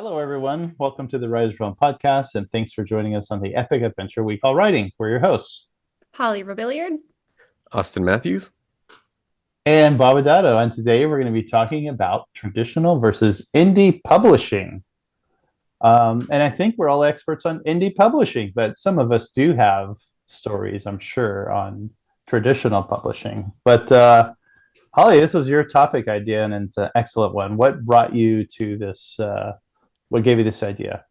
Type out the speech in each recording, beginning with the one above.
Hello, everyone. Welcome to the Writer's Realm podcast, and thanks for joining us on the epic adventure we call writing. We're your hosts, Holly Robilliard. Austin Matthews. and Bob Adauto. And today we're going to be talking about traditional versus indie publishing. And I think we're all experts on indie publishing, but some of us do have stories, I'm sure, on traditional publishing. But Holly, this was your topic idea, and it's an excellent one. What brought you to this? What gave you this idea?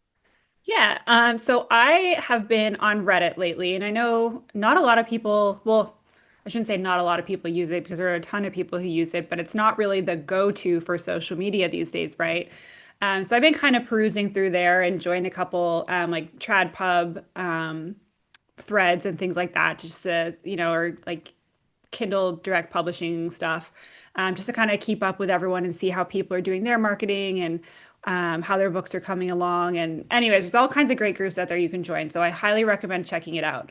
So I have been on Reddit lately, and I know not a lot of people, well, I shouldn't say not a lot of people use it because there are a ton of people who use it, but it's not really the go-to for social media these days, right? So I've been kind of perusing through there and joined a couple like trad pub threads and things like that, just to, or like Kindle direct publishing stuff, just to kind of keep up with everyone and see how people are doing their marketing and how their books are coming along. And anyways, there's all kinds of great groups out there you can join. So I highly recommend checking it out.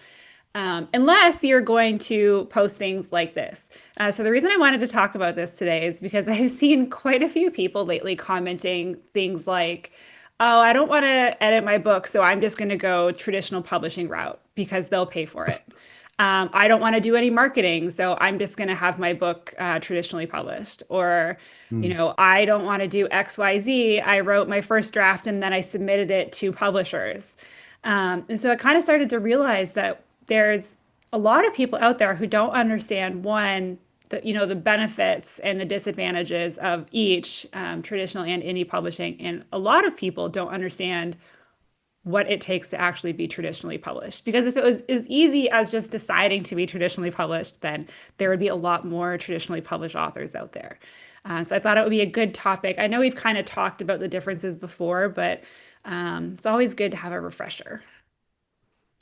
Unless you're going to post things like this. So the reason I wanted to talk about this today is because I've seen quite a few people lately commenting things like, oh, I don't want to edit my book, so I'm just going to go traditional publishing route because they'll pay for it. I don't want to do any marketing, so I'm just going to have my book traditionally published. Or, Hmm. I don't want to do XYZ. I wrote my first draft and then I submitted it to publishers. And so I kind of started to realize that there's a lot of people out there who don't understand one, the benefits and the disadvantages of each traditional and indie publishing. And a lot of people don't understand what it takes to actually be traditionally published. Because if it was as easy as just deciding to be traditionally published, then there would be a lot more traditionally published authors out there. So I thought it would be a good topic. I know we've kind of talked about the differences before, but it's always good to have a refresher.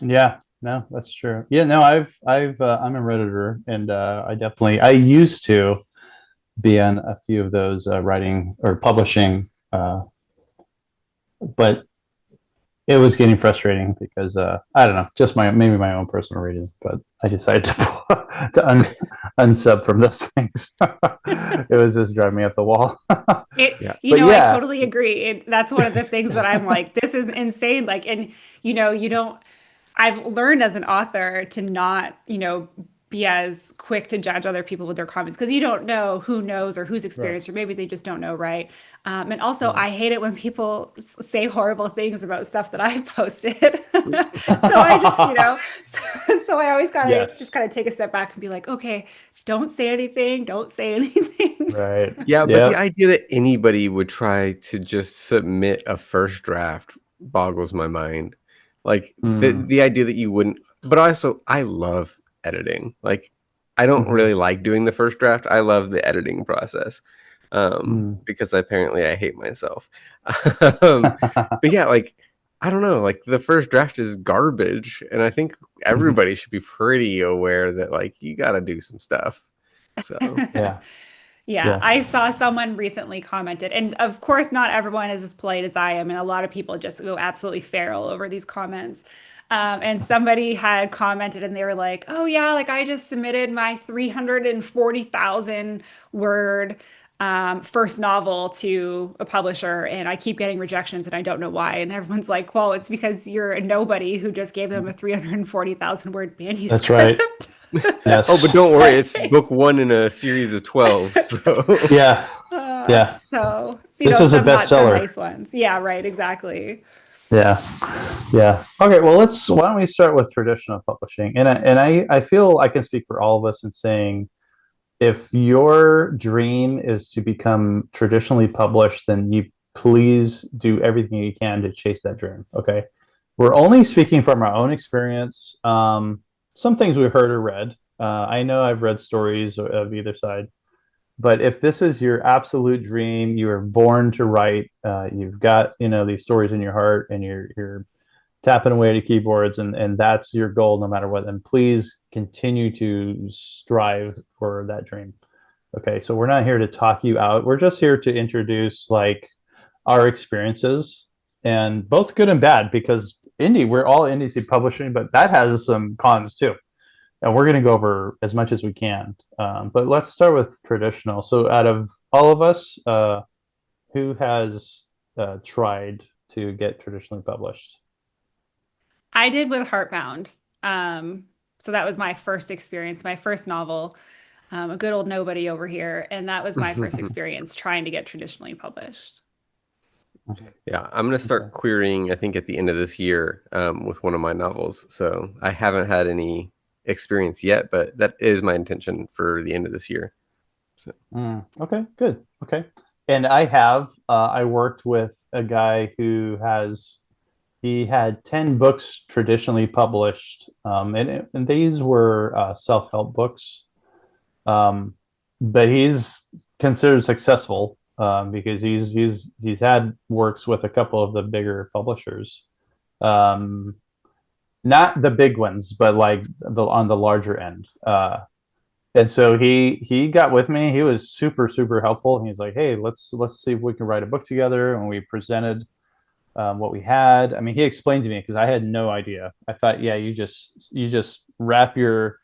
Yeah, no, that's true. Yeah, no, I'm a Redditor, and I used to be on a few of those writing or publishing, but it was getting frustrating because I don't know, just maybe my own personal reasons, but I decided unsub from those things. It was just driving me up the wall. Yeah. But I yeah, totally agree. That's one of the things that I'm like, this is insane. Like, and you don't, I've learned as an author to not, be as quick to judge other people with their comments because you don't know who knows or who's right. experienced, or maybe they just don't know, right? And also, Yeah. I hate it when people say horrible things about stuff that I posted. So I just, so I always Yes. kind of take a step back and be like, okay, don't say anything, don't say anything. Right. Yeah, but the Yep. idea that anybody would try to just submit a first draft boggles my mind. Like the Mm. the idea that you wouldn't, but also I love editing. Like I don't Mhm. really like doing the first draft. I love the editing process. Mm. Because apparently I hate myself. But yeah, like I don't know, like the first draft is garbage, and I think Mhm. everybody should be pretty aware that like you got to do some stuff. So Yeah. Yeah, Yeah. I saw someone recently commented, and of course, not everyone is as polite as I am, and a lot of people just go absolutely feral over these comments. And somebody had commented, and they were like, "Oh yeah, like I just submitted my 340,000 word first novel to a publisher, and I keep getting rejections, and I don't know why." And everyone's like, "Well, it's because you're a nobody who just gave them a 340,000 word That's right. manuscript." oh, but Yes. don't worry, it's book one in a series of 12. So Yeah. Yeah. So, This is a some not so bestseller. nice ones. Yeah, right, exactly. Yeah. Yeah. Okay. Well, why don't we start with traditional publishing? I feel I can speak for all of us in saying if your dream is to become traditionally published, then you please do everything you can to chase that dream. Okay. We're only speaking from our own experience. Some things we've heard or read. I know I've read stories of either side. But if this is your absolute dream, you were born to write. You've got these stories in your heart, and you're tapping away to keyboards, and that's your goal no matter what. Then please continue to strive for that dream. Okay, so we're not here to talk you out. We're just here to introduce like our experiences, and both good and bad, because we're all indie publishing, but that has some cons too, and we're going to go over as much as we can. But let's start with traditional. So, out of all of us, who has tried to get traditionally published? I did with Heartbound. So that was my first experience, my first novel, a good old nobody over here, and that was my first experience trying to get traditionally published. Yeah, I'm gonna Okay. start querying, I think, at the end of this year with one of my novels. So I haven't had any experience yet, but that is my intention for the end of this year. So, Okay, good. Okay. And I worked with a guy who he had 10 books traditionally published, and these were self-help books. Um, but he's considered successful because he's had works with a couple of the bigger publishers. Um, Not the big ones, but like on the larger end. And so he got with me. He was super helpful. He's like, "Hey, let's see if we can write a book together." And we presented what we had. I mean, he explained to me because I had no idea. I thought, yeah, you just wrap your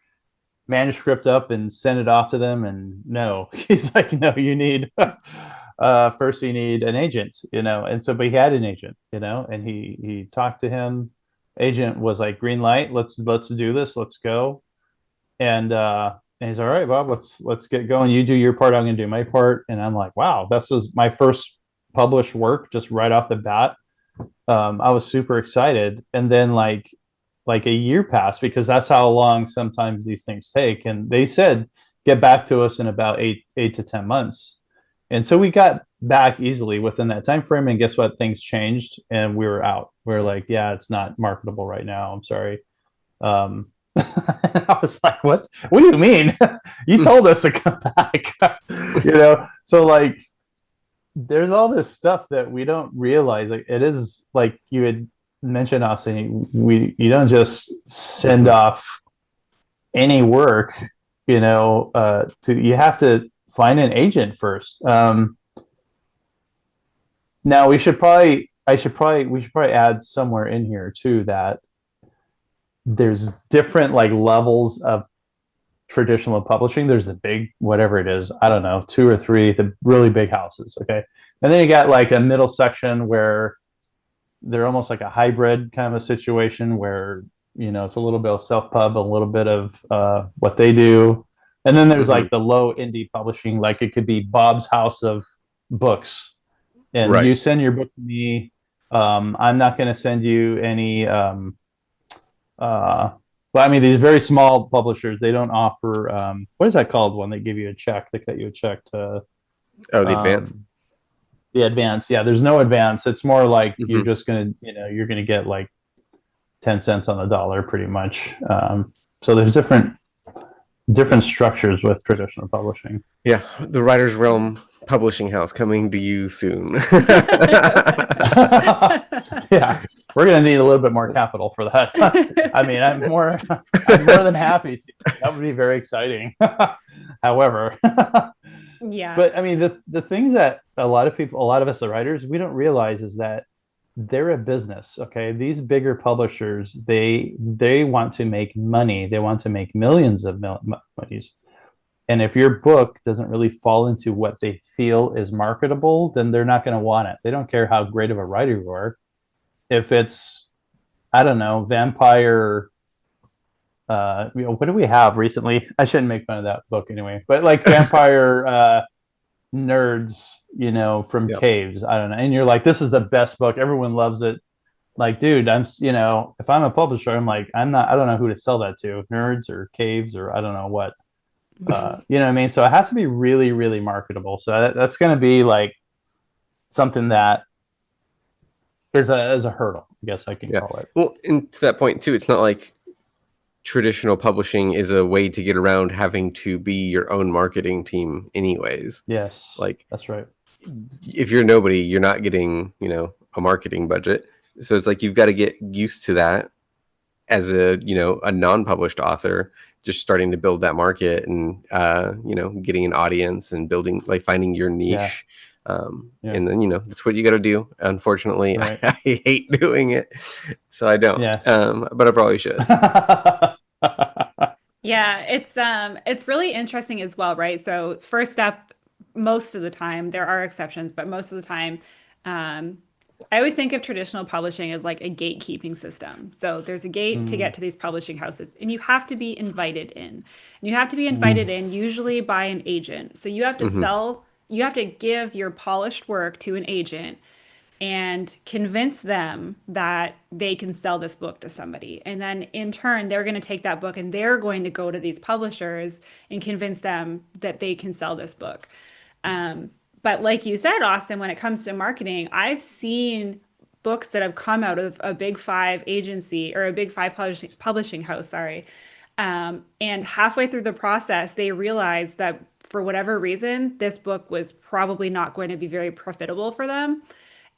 manuscript up and send it off to them. And no, he's like, no, you need first you need an agent, And so, but he had an agent, and he talked to him. Agent was like, green light, let's do this, let's go. And he's all right, Bob, let's get going. You do your part, I'm gonna do my part. And I'm like, wow, this is my first published work just right off the bat. I was super excited. And then like a year passed because that's how long sometimes these things take. And they said get back to us in about eight to 10 months. And so we got back easily within that time frame. And guess what? Things changed and we were out. We are like, yeah, it's not marketable right now. I'm sorry. I was like, what do you mean? You told us to come back. So like there's all this stuff that we don't realize. Like it is like you had mentioned, Austin. You don't just send off any work. You have to find an agent first. Now we should probably add somewhere in here too that there's different like levels of traditional publishing. There's the big, whatever it is, I don't know, two or three, the really big houses. Okay. And then you got like a middle section where they're almost like a hybrid kind of a situation where, it's a little bit of self pub, a little bit of what they do. And then there's mhm. like the low indie publishing, like it could be Bob's House of Books. And Right. you send your book to me. I'm not going to send you any well, I mean, these very small publishers, they don't offer what is that called when they give you a check? They cut you a check to Oh, the advance. um, the advance. Yeah, there's no advance. It's more like you're Hmm. just gonna, you're gonna get like 10 cents on the dollar, pretty much. So there's different structures with traditional publishing. Yeah, the Writer's Realm Publishing House coming to you soon. Yeah, we're gonna need a little bit more capital for that. I mean, I'm more than happy to. That would be very exciting. However, Yeah. but I mean, the things that a lot of us, the writers, we don't realize is that they're a business. Okay, these bigger publishers, they want to make money. They want to make millions of monies. And if your book doesn't really fall into what they feel is marketable, then they're not going to want it. They don't care how great of a writer you are. If it's, I don't know, vampire. What do we have recently? I shouldn't make fun of that book anyway, but like vampire nerds, from Yep. caves. I don't know. And you're like, this is the best book. Everyone loves it. Like, dude, if I'm a publisher, I'm like, I don't know who to sell that to, nerds or caves or I don't know what. Mhm. You know what I mean? So it has to be really, really marketable. So that's going to be like something that is a hurdle, I guess I can Yeah. call it. Well, and to that point too, it's not like traditional publishing is a way to get around having to be your own marketing team anyways. Yes, Like that's right. if you're nobody, you're not getting, a marketing budget. So it's like you've got to get used to that as a non-published author, just starting to build that market and getting an audience and building, like, finding your Yeah, niche. yeah, And then that's what you got to do. Unfortunately, right. I hate doing it, so I don't. Yeah. But I probably should. Yeah, it's really interesting as well, right? So first step, most of the time, there are exceptions, but most of the time, I always think of traditional publishing as like a gatekeeping system. So there's a gate to Mm, get to these publishing houses, and you have to be invited in. And you have to be mm, invited in usually by an agent. So you have to Hmm. sell, you have to give your polished work to an agent and convince them that they can sell this book to somebody. And then in turn, they're going to take that book and they're going to go to these publishers and convince them that they can sell this book. Um, but like you said, Austin, when it comes to marketing, I've seen books that have come out of a big five agency or a big five publishing house, sorry. And halfway through the process, they realized that for whatever reason, this book was probably not going to be very profitable for them.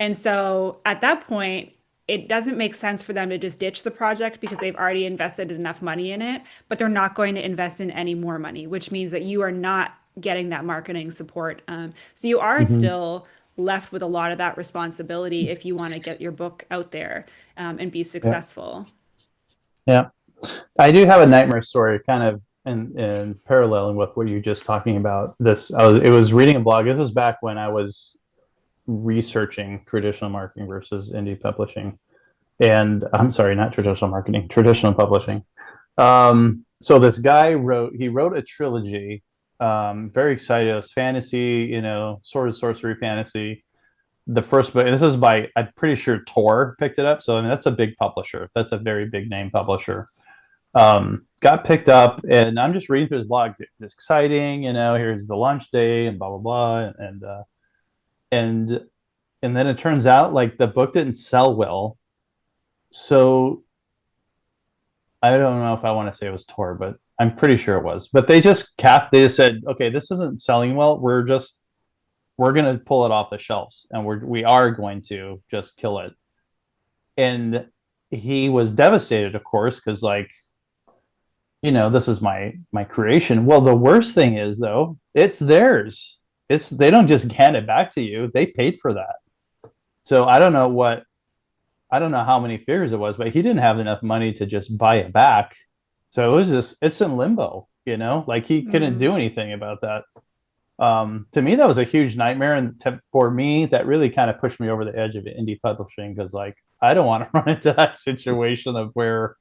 And so at that point, it doesn't make sense for them to just ditch the project because they've already invested enough money in it, but they're not going to invest in any more money, which means that you are not getting that marketing support. So you are mhm. still left with a lot of that responsibility if you want to get your book out there and be Yeah. successful. Yeah. I do have a nightmare story kind of in paralleling with what you're just talking about. It was reading a blog. This was back when I was researching traditional marketing versus indie publishing. And I'm sorry, not traditional marketing, traditional publishing. So this guy wrote a trilogy. Very excited. It was fantasy, sword and sorcery fantasy. The first book, this is by, I'm pretty sure Tor picked it up. So I mean, that's a big publisher. That's a very big name publisher. Got picked up, and I'm just reading through his blog. It's exciting, here's the launch day and blah blah blah, and and then it turns out like the book didn't sell well. So I don't know if I want to say it was Tor, but I'm pretty sure it was. But they just said, okay, this isn't selling well. We're gonna pull it off the shelves, and we are going to just kill it. And he was devastated, of course, because like this is my creation. Well, the worst thing is though, it's theirs. They don't just hand it back to you. They paid for that. So I don't know how many figures it was, but he didn't have enough money to just buy it back. So it's in limbo, like he couldn't Mm. do anything about that. To me, that was a huge nightmare. And for me, that really kind of pushed me over the edge of indie publishing because like, I don't want to run into that situation of where,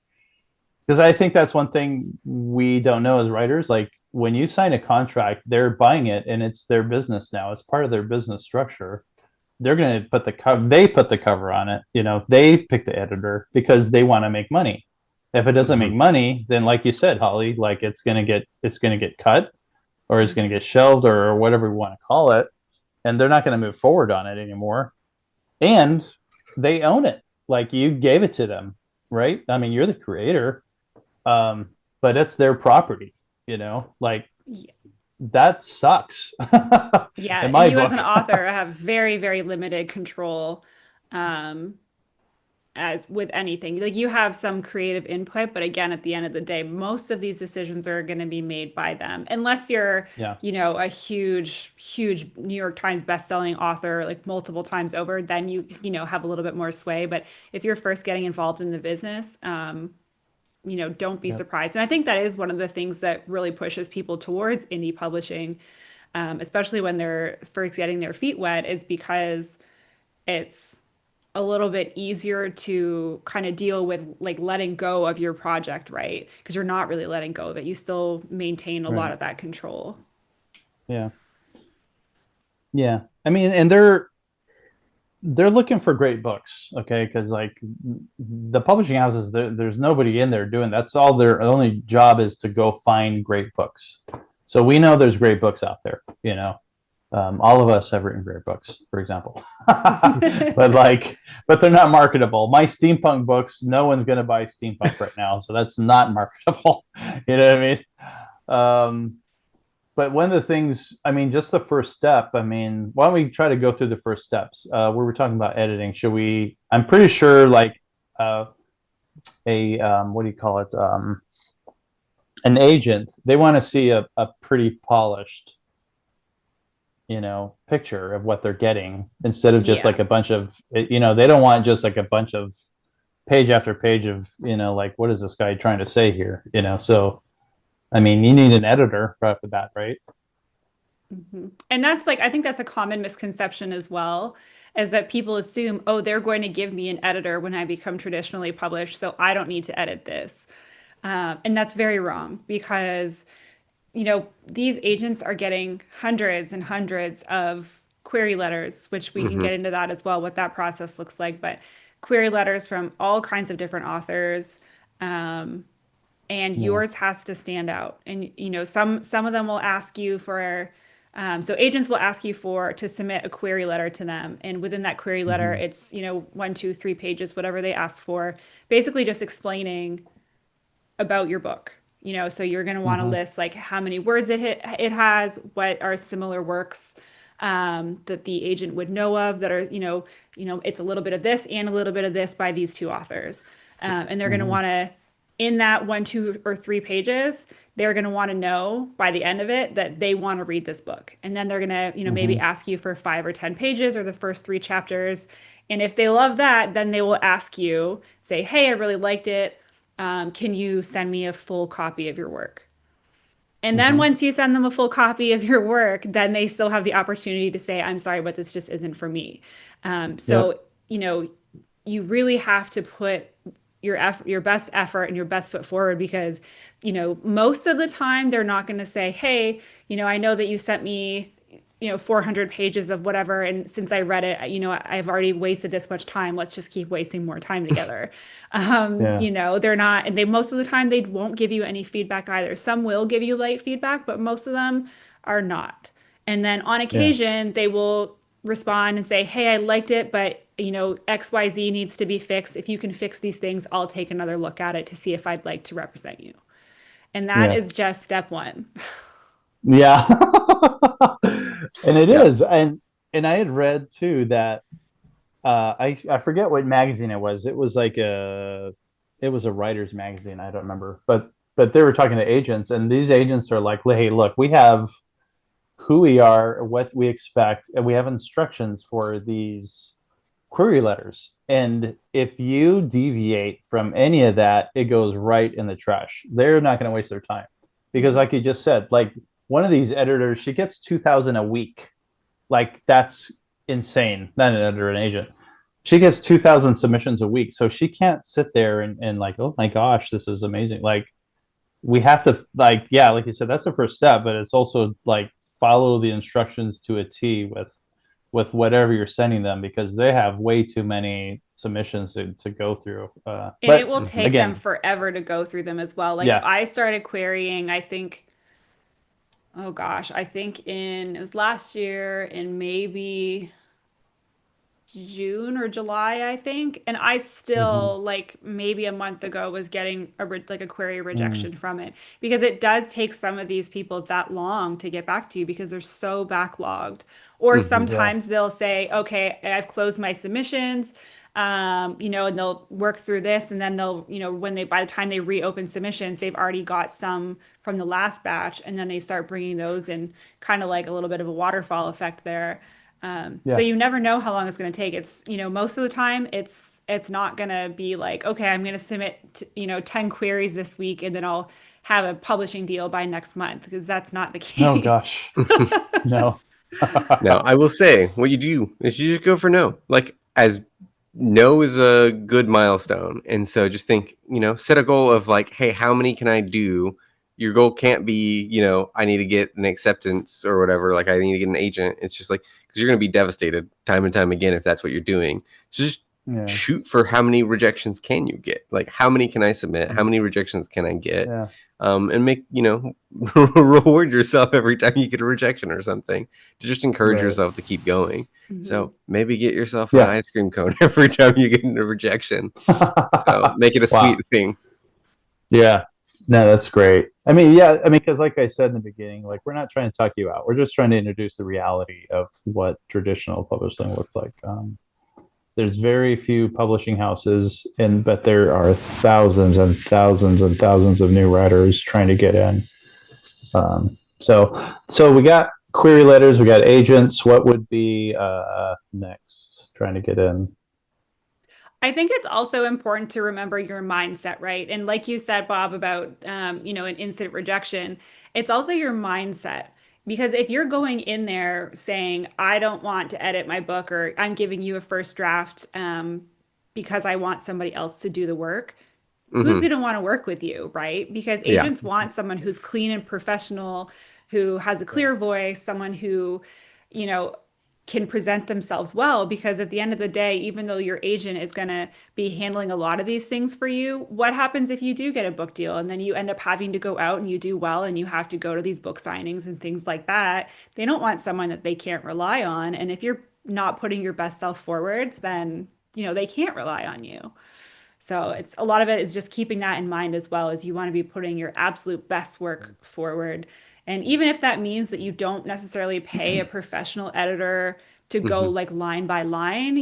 because I think that's one thing we don't know as writers. Like when you sign a contract, they're buying it and it's their business now. It's part of their business structure. They're going to put the cover. They put the cover on it. They pick the editor because they want to make money. If it doesn't make Hmm. money, then like you said, Holly, like it's going to get cut or it's going to Mhm. get shelved or whatever we want to call it, and they're not going to move forward on it anymore. And they own it. Like you gave it to them, right? I mean, you're the creator, but it's their property, like that sucks Yeah, in and my you as an book. author have very, very limited control, um, as with anything. Like you have some creative input, but again, at the end of the day, most of these decisions are going to be made by them. Unless you're, Yeah, a huge, huge New York Times bestselling author, like multiple times over, then you have a little bit more sway. But if you're first getting involved in the business, don't be yeah, surprised. And I think that is one of the things that really pushes people towards indie publishing, especially when they're first getting their feet wet, is because it's a little bit easier to kind of deal with like letting go of your project, right? Because you're not really letting go of it. You still maintain a lot right. of that control. Yeah, yeah. I mean, and they're looking for great books, okay? Because like the publishing houses, there's nobody in there doing that's all their only job is to go find great books. So we know there's great books out there, all of us have written great books, for example, but they're not marketable. My steampunk books, no one's going to buy steampunk right now, so that's not marketable. You know what I mean? Um, but one of the things, I mean, just the first step. I mean, why don't we try to go through the first steps? We were talking about editing. Should we? I'm pretty sure, like uh, a what do you call it? An agent. They want to see a pretty polished picture of what they're getting instead of just Yeah. like a bunch of they don't want just like a bunch of page after page of like what is this guy trying to say here, so I mean you need an editor right off the bat, right? And that's like, I think that's a common misconception as well. is that people assume, oh, they're going to give me an editor when I become traditionally published, so I don't need to edit this. And that's very wrong because, these agents are getting hundreds and hundreds of query letters, which we can Hmm. get into that as well, what that process looks like. But query letters from all kinds of different authors. And Yeah. yours has to stand out. And some of them will ask you for so agents will ask you for to submit a query letter to them, and within that query letter, Hmm. it's 1, 2, 3 pages, whatever they ask for, basically just explaining about your book. So you're going to want to Hmm. list like how many words it has, what are similar works that the agent would know of that are, it's a little bit of this and a little bit of this by these two authors. And they're going to Hmm. want to, in that 1, 2, or 3 pages, they're going to want to know by the end of it that they want to read this book. And then they're going to, maybe Hmm. ask you for 5 or 10 pages or the first 3 chapters. And if they love that, then they will ask you, say, hey, I really liked it. Can you send me a full copy of your work? And then Hmm. once you send them a full copy of your work, then they still have the opportunity to say, I'm sorry, but this just isn't for me. Yep. So, you really have to put your best effort and your best foot forward because, most of the time they're not going to say, hey, I know that you sent me 400 pages of whatever. And since I read it, I've already wasted this much time. Let's just keep wasting more time together. Yeah. They're not, and they, most of the time, they won't give you any feedback either. Some will give you light feedback, but most of them are not. And then on Yeah. occasion, they will respond and say, hey, I liked it, but XYZ needs to be fixed. If you can fix these things, I'll take another look at it to see if I'd like to represent you. And that Yeah. is just step one. Yeah. And it Yeah. is. And I had read too that I forget what magazine it was. It was a writer's magazine. I don't remember. But they were talking to agents, and these agents are like, hey, look, we have who we are, what we expect, and we have instructions for these query letters. And if you deviate from any of that, it goes right in the trash. They're not going to waste their time. Because Mhm. like you just said, like one of these editors, she gets 2,000 a week. Like that's insane. Not an editor, an agent. She gets 2,000 submissions a week. So she can't sit there and like, oh my gosh, this is amazing. Like we have to like, yeah, like you said, that's the first step, but it's also like follow the instructions to a T with whatever you're sending them because they have way too many submissions to go through. And it But will Hmm. take them again, forever to go through them as well. Like yeah. I started querying, I think, oh gosh, it was last year in maybe June or July, I think. And I Hmm. still, like maybe a month ago, was getting like a query Mm. rejection from it because it does take some of these people that long to get back to you because they're so backlogged. Or Hmm. Yeah. sometimes they'll say, okay, I've closed my submissions. And they'll work through this, and then they'll, when they, by the time they reopen submissions, they've already got some from the last batch, and then they start bringing those in, kind of like a little bit of a waterfall effect there. So Yeah. you never know how long it's going to take. It's, most of the time it's not going to be like, okay, I'm going to submit, 10 queries this week and then I'll have a publishing deal by next month because that's not the Oh case. gosh. No. Now, I will say, what you do is you just go for no. Like, as no is a good milestone. And so just think, set a goal of like, hey, how many can I do? Your goal can't be, I need to get an acceptance or whatever. Like, I need to get an agent. It's just like, because you're going to be devastated time and time again if that's what you're doing. So just Yeah. shoot for how many rejections can you get? Like, how many can I submit? How Mhm. many rejections can I get? Yeah. And make, reward yourself every time you get a rejection or something to just encourage Right. yourself to keep going. Mhm. So maybe get yourself an Yeah. ice cream cone every time you get a rejection. So make it a sweet Wow. thing. Yeah. No, that's great. I mean, yeah, I mean, because like I said in the beginning, like we're not trying to talk you out. We're just trying to introduce the reality of what traditional publishing looks like. There's very few publishing houses, and but there are thousands and thousands and thousands of new writers trying to get in. So we got query letters, we got agents. What would be next? Trying to get in. I think it's also important to remember your mindset, right? And like you said, Bob, about an instant rejection, it's also your mindset. Because if you're going in there saying, I don't want to edit my book, or I'm giving you a first draft because I want somebody else to do the work, who's Hmm. going to want to work with you, right? Because Yeah. agents want someone who's clean and professional, who has a Yeah. clear voice, someone who, you know, can present themselves well. Because at the end of the day, even though your agent is going to be handling a lot of these things for you, what happens if you do get a book deal and then you end up having to go out and you do well and you have to go to these book signings and things like that? They don't want someone that they can't rely on. And if you're not putting your best self forwards, then, they can't rely on you. So it's a lot of it is just keeping that in mind as well as you want to be putting your absolute best work forward. And even if that means that you don't necessarily pay a professional editor to go Hmm. like line by line,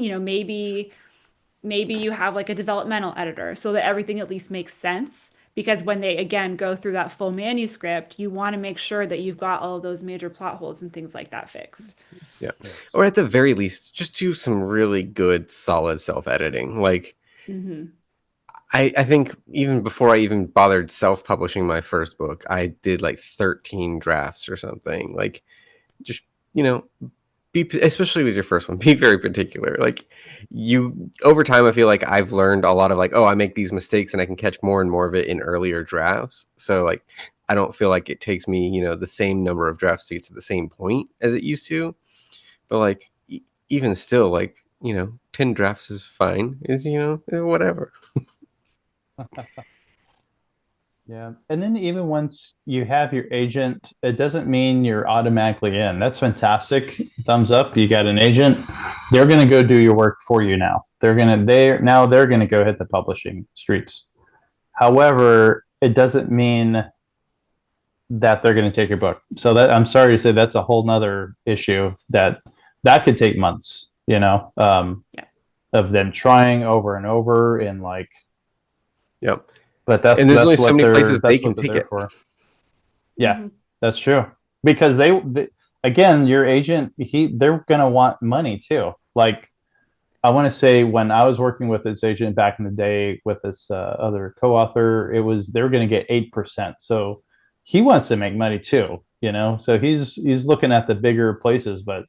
maybe you have like a developmental editor so that everything at least makes sense. Because when they again go through that full manuscript, you want to make sure that you've got all of those major plot holes and things like that fixed. Yeah. Yes. Or at the very least, just do some really good, solid self-editing. Like Hmm. I think even before I even bothered self-publishing my first book, I did like 13 drafts or something. Like just, you know, especially with your first one, be very particular. Like you over time I feel like I've learned a lot of like, oh, I make these mistakes and I can catch more and more of it in earlier drafts. So like I don't feel like it takes me, the same number of drafts to get to the same point as it used to. But like even still like, 10 drafts is fine. Is, whatever. Yeah. And then even once you have your agent, it doesn't mean you're automatically in. That's fantastic. Thumbs up. You got an agent. They're going to go do your work for you now. They're going to go hit the publishing streets. However, it doesn't mean that they're going to take your book. So that I'm sorry to say that's a whole nother issue that could take months, Yeah. of them trying over and over and like, Yep. but And there's only so many places they can they're take there it. for. Yeah, Hmm. that's true. Because they again, your agent, they're gonna want money too. Like I want to say when I was working with this agent back in the day with this other co-author, they were gonna get 8%. So he wants to make money too, So he's looking at the bigger places, but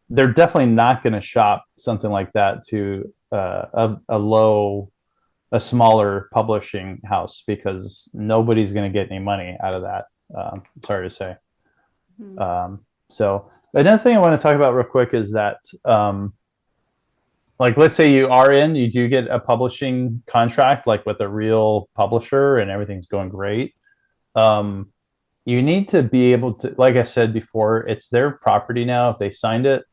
they're definitely not going to shop something like that to a smaller publishing house because nobody's going to get any money out of that. Sorry to say. So another thing I want to talk about real quick is that, like, let's say you do get a publishing contract, like with a real publisher, and everything's going great. Um, you need to be able to, like I said before, it's their property now. If they signed it,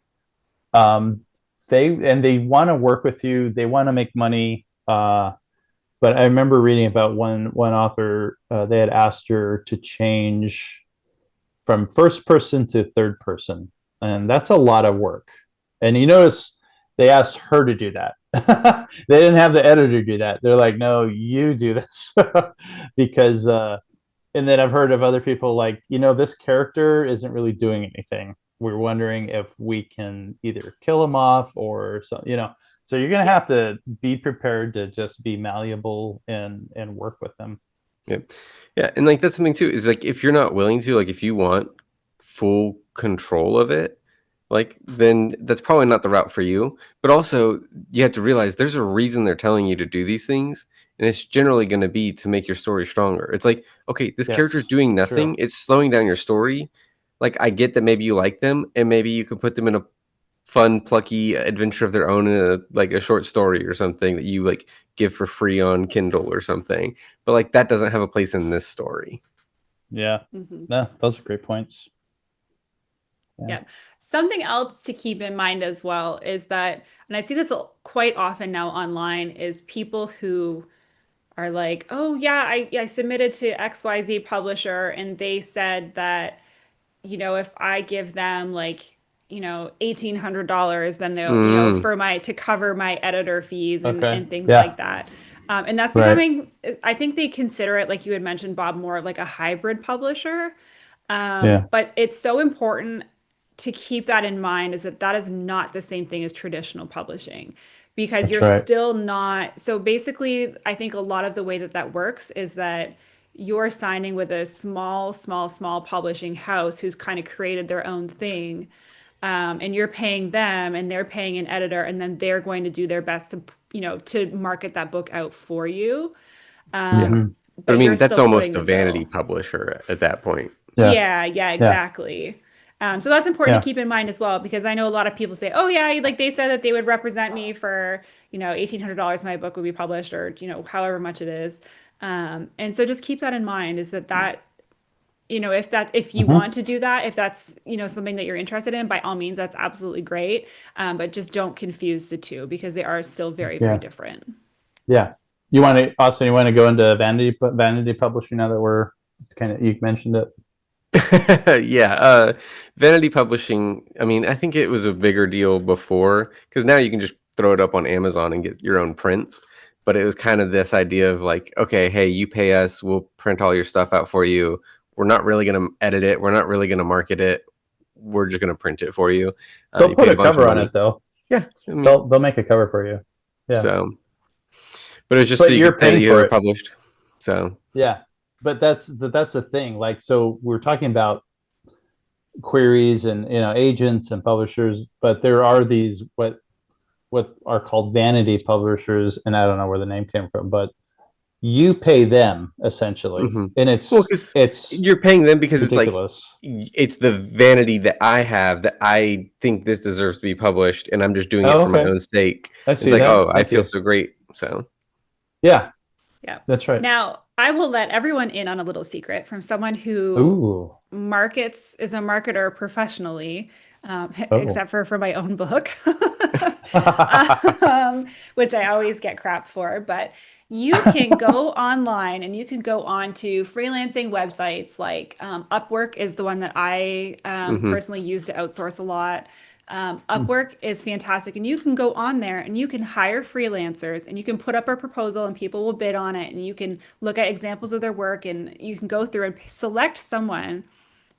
um, they want to work with you. They want to make money. But I remember reading about one author. They had asked her to change from first person to third person, and that's a lot of work. And you notice they asked her to do that. They didn't have the editor do that. They're like, no, you do this because. And then I've heard of other people like, this character isn't really doing anything. We're wondering if we can either kill him off or so. So you're gonna Yeah. have to be prepared to just be malleable and work with them. Yeah. Yeah. And like that's something too, is like if you're not willing to, like if you want full control of it, like then that's probably not the route for you. But also you have to realize there's a reason they're telling you to do these things. And it's generally going to be to make your story stronger. It's like, okay, this character is Yes, doing true. nothing. It's slowing down your story. Like I get that maybe you like them and maybe you can put them in a fun, plucky adventure of their own in a short story or something that you like give for free on Kindle or something. But like that doesn't have a place in this story. Yeah, Hmm. no, those are great points. Yeah, Yeah. Something else to keep in mind as well is that, and I see this quite often now online, is people who are like, oh, yeah, I submitted to XYZ publisher and they said that, if I give them like, $1,800, then they'll, Mm, for to cover my editor fees okay, and things yeah, like that. And that's right, becoming, I think they consider it, like you had mentioned, Bob, more of like a hybrid publisher. yeah, But it's so important to keep that in mind is that that is not the same thing as traditional publishing because that's you're right. still not. So basically, I think a lot of the way that that works is that you're signing with a small publishing house who's kind of created their own thing. And you're paying them and they're paying an editor, and then they're going to do their best to, to market that book out for you. Yeah. Um, But I but you're mean, that's still footing almost a the vanity bill. publisher at that point. Yeah. Yeah, Yeah. exactly. So that's important Yeah. to keep in mind as well, because I know a lot of people say, "Oh yeah, like they said that they would represent me for, $1,800 my book would be published, or however much it is." And so just keep that in mind. Is that if you Hmm. want to do that, if that's something that you're interested in, by all means, that's absolutely great. But just don't confuse the two because they are still very, very Yeah. different. Yeah. You want to go into vanity publishing now that we're you mentioned it. Yeah, vanity publishing. I mean, I think it was a bigger deal before because now you can just throw it up on Amazon and get your own prints. But it was kind of this idea of like, okay, hey, you pay us, we'll print all your stuff out for you. We're not really going to edit it. We're not really going to market it. We're just going to print it for you. They'll You put paid a a bunch of cover on money. it though. Yeah, I mean, They'll make a cover for you. Yeah. so, but it was just so But you you're could say that paying you for were it. published. So, Yeah. But that's the thing. Like, so we're talking about queries and agents and publishers, but there are these what are called vanity publishers, and I don't know where the name came from, but you pay them essentially, hmm and well, it's because it's you're paying them because it's like ridiculous. it's the vanity that I have that I think this deserves to be published, and I'm just doing it Oh, for my okay. own sake. I It's see like, that. oh, I Thank feel you. so great. So, Yeah, Yeah. that's right. Now, I will let everyone in on a little secret from someone who Ooh. is a marketer professionally, Oh. except for my own book, which I always get crap for. But you can go online and you can go on to freelancing websites like Upwork is the one that I hmm personally use to outsource a lot. Upwork is fantastic, and you can go on there and you can hire freelancers and you can put up a proposal and people will bid on it, and you can look at examples of their work and you can go through and select someone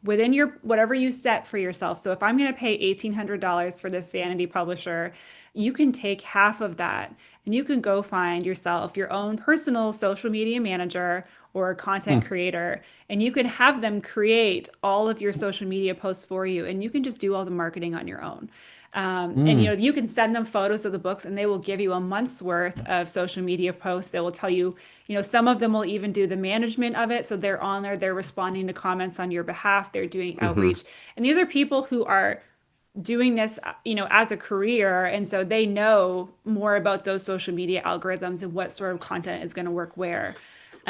within your whatever you set for yourself. So if I'm going to pay $1,800 for this vanity publisher, you can take half of that and you can go find yourself your own personal social media manager or a content Hmm. creator, and you can have them create all of your social media posts for you, and you can just do all the marketing on your own. And Hmm. you can send them photos of the books and they will give you a month's worth of social media posts. They will tell you, some of them will even do the management of it. So they're on there, they're responding to comments on your behalf, they're doing hmm outreach. And these are people who are doing this, as a career. And so they know more about those social media algorithms and what sort of content is going to work where.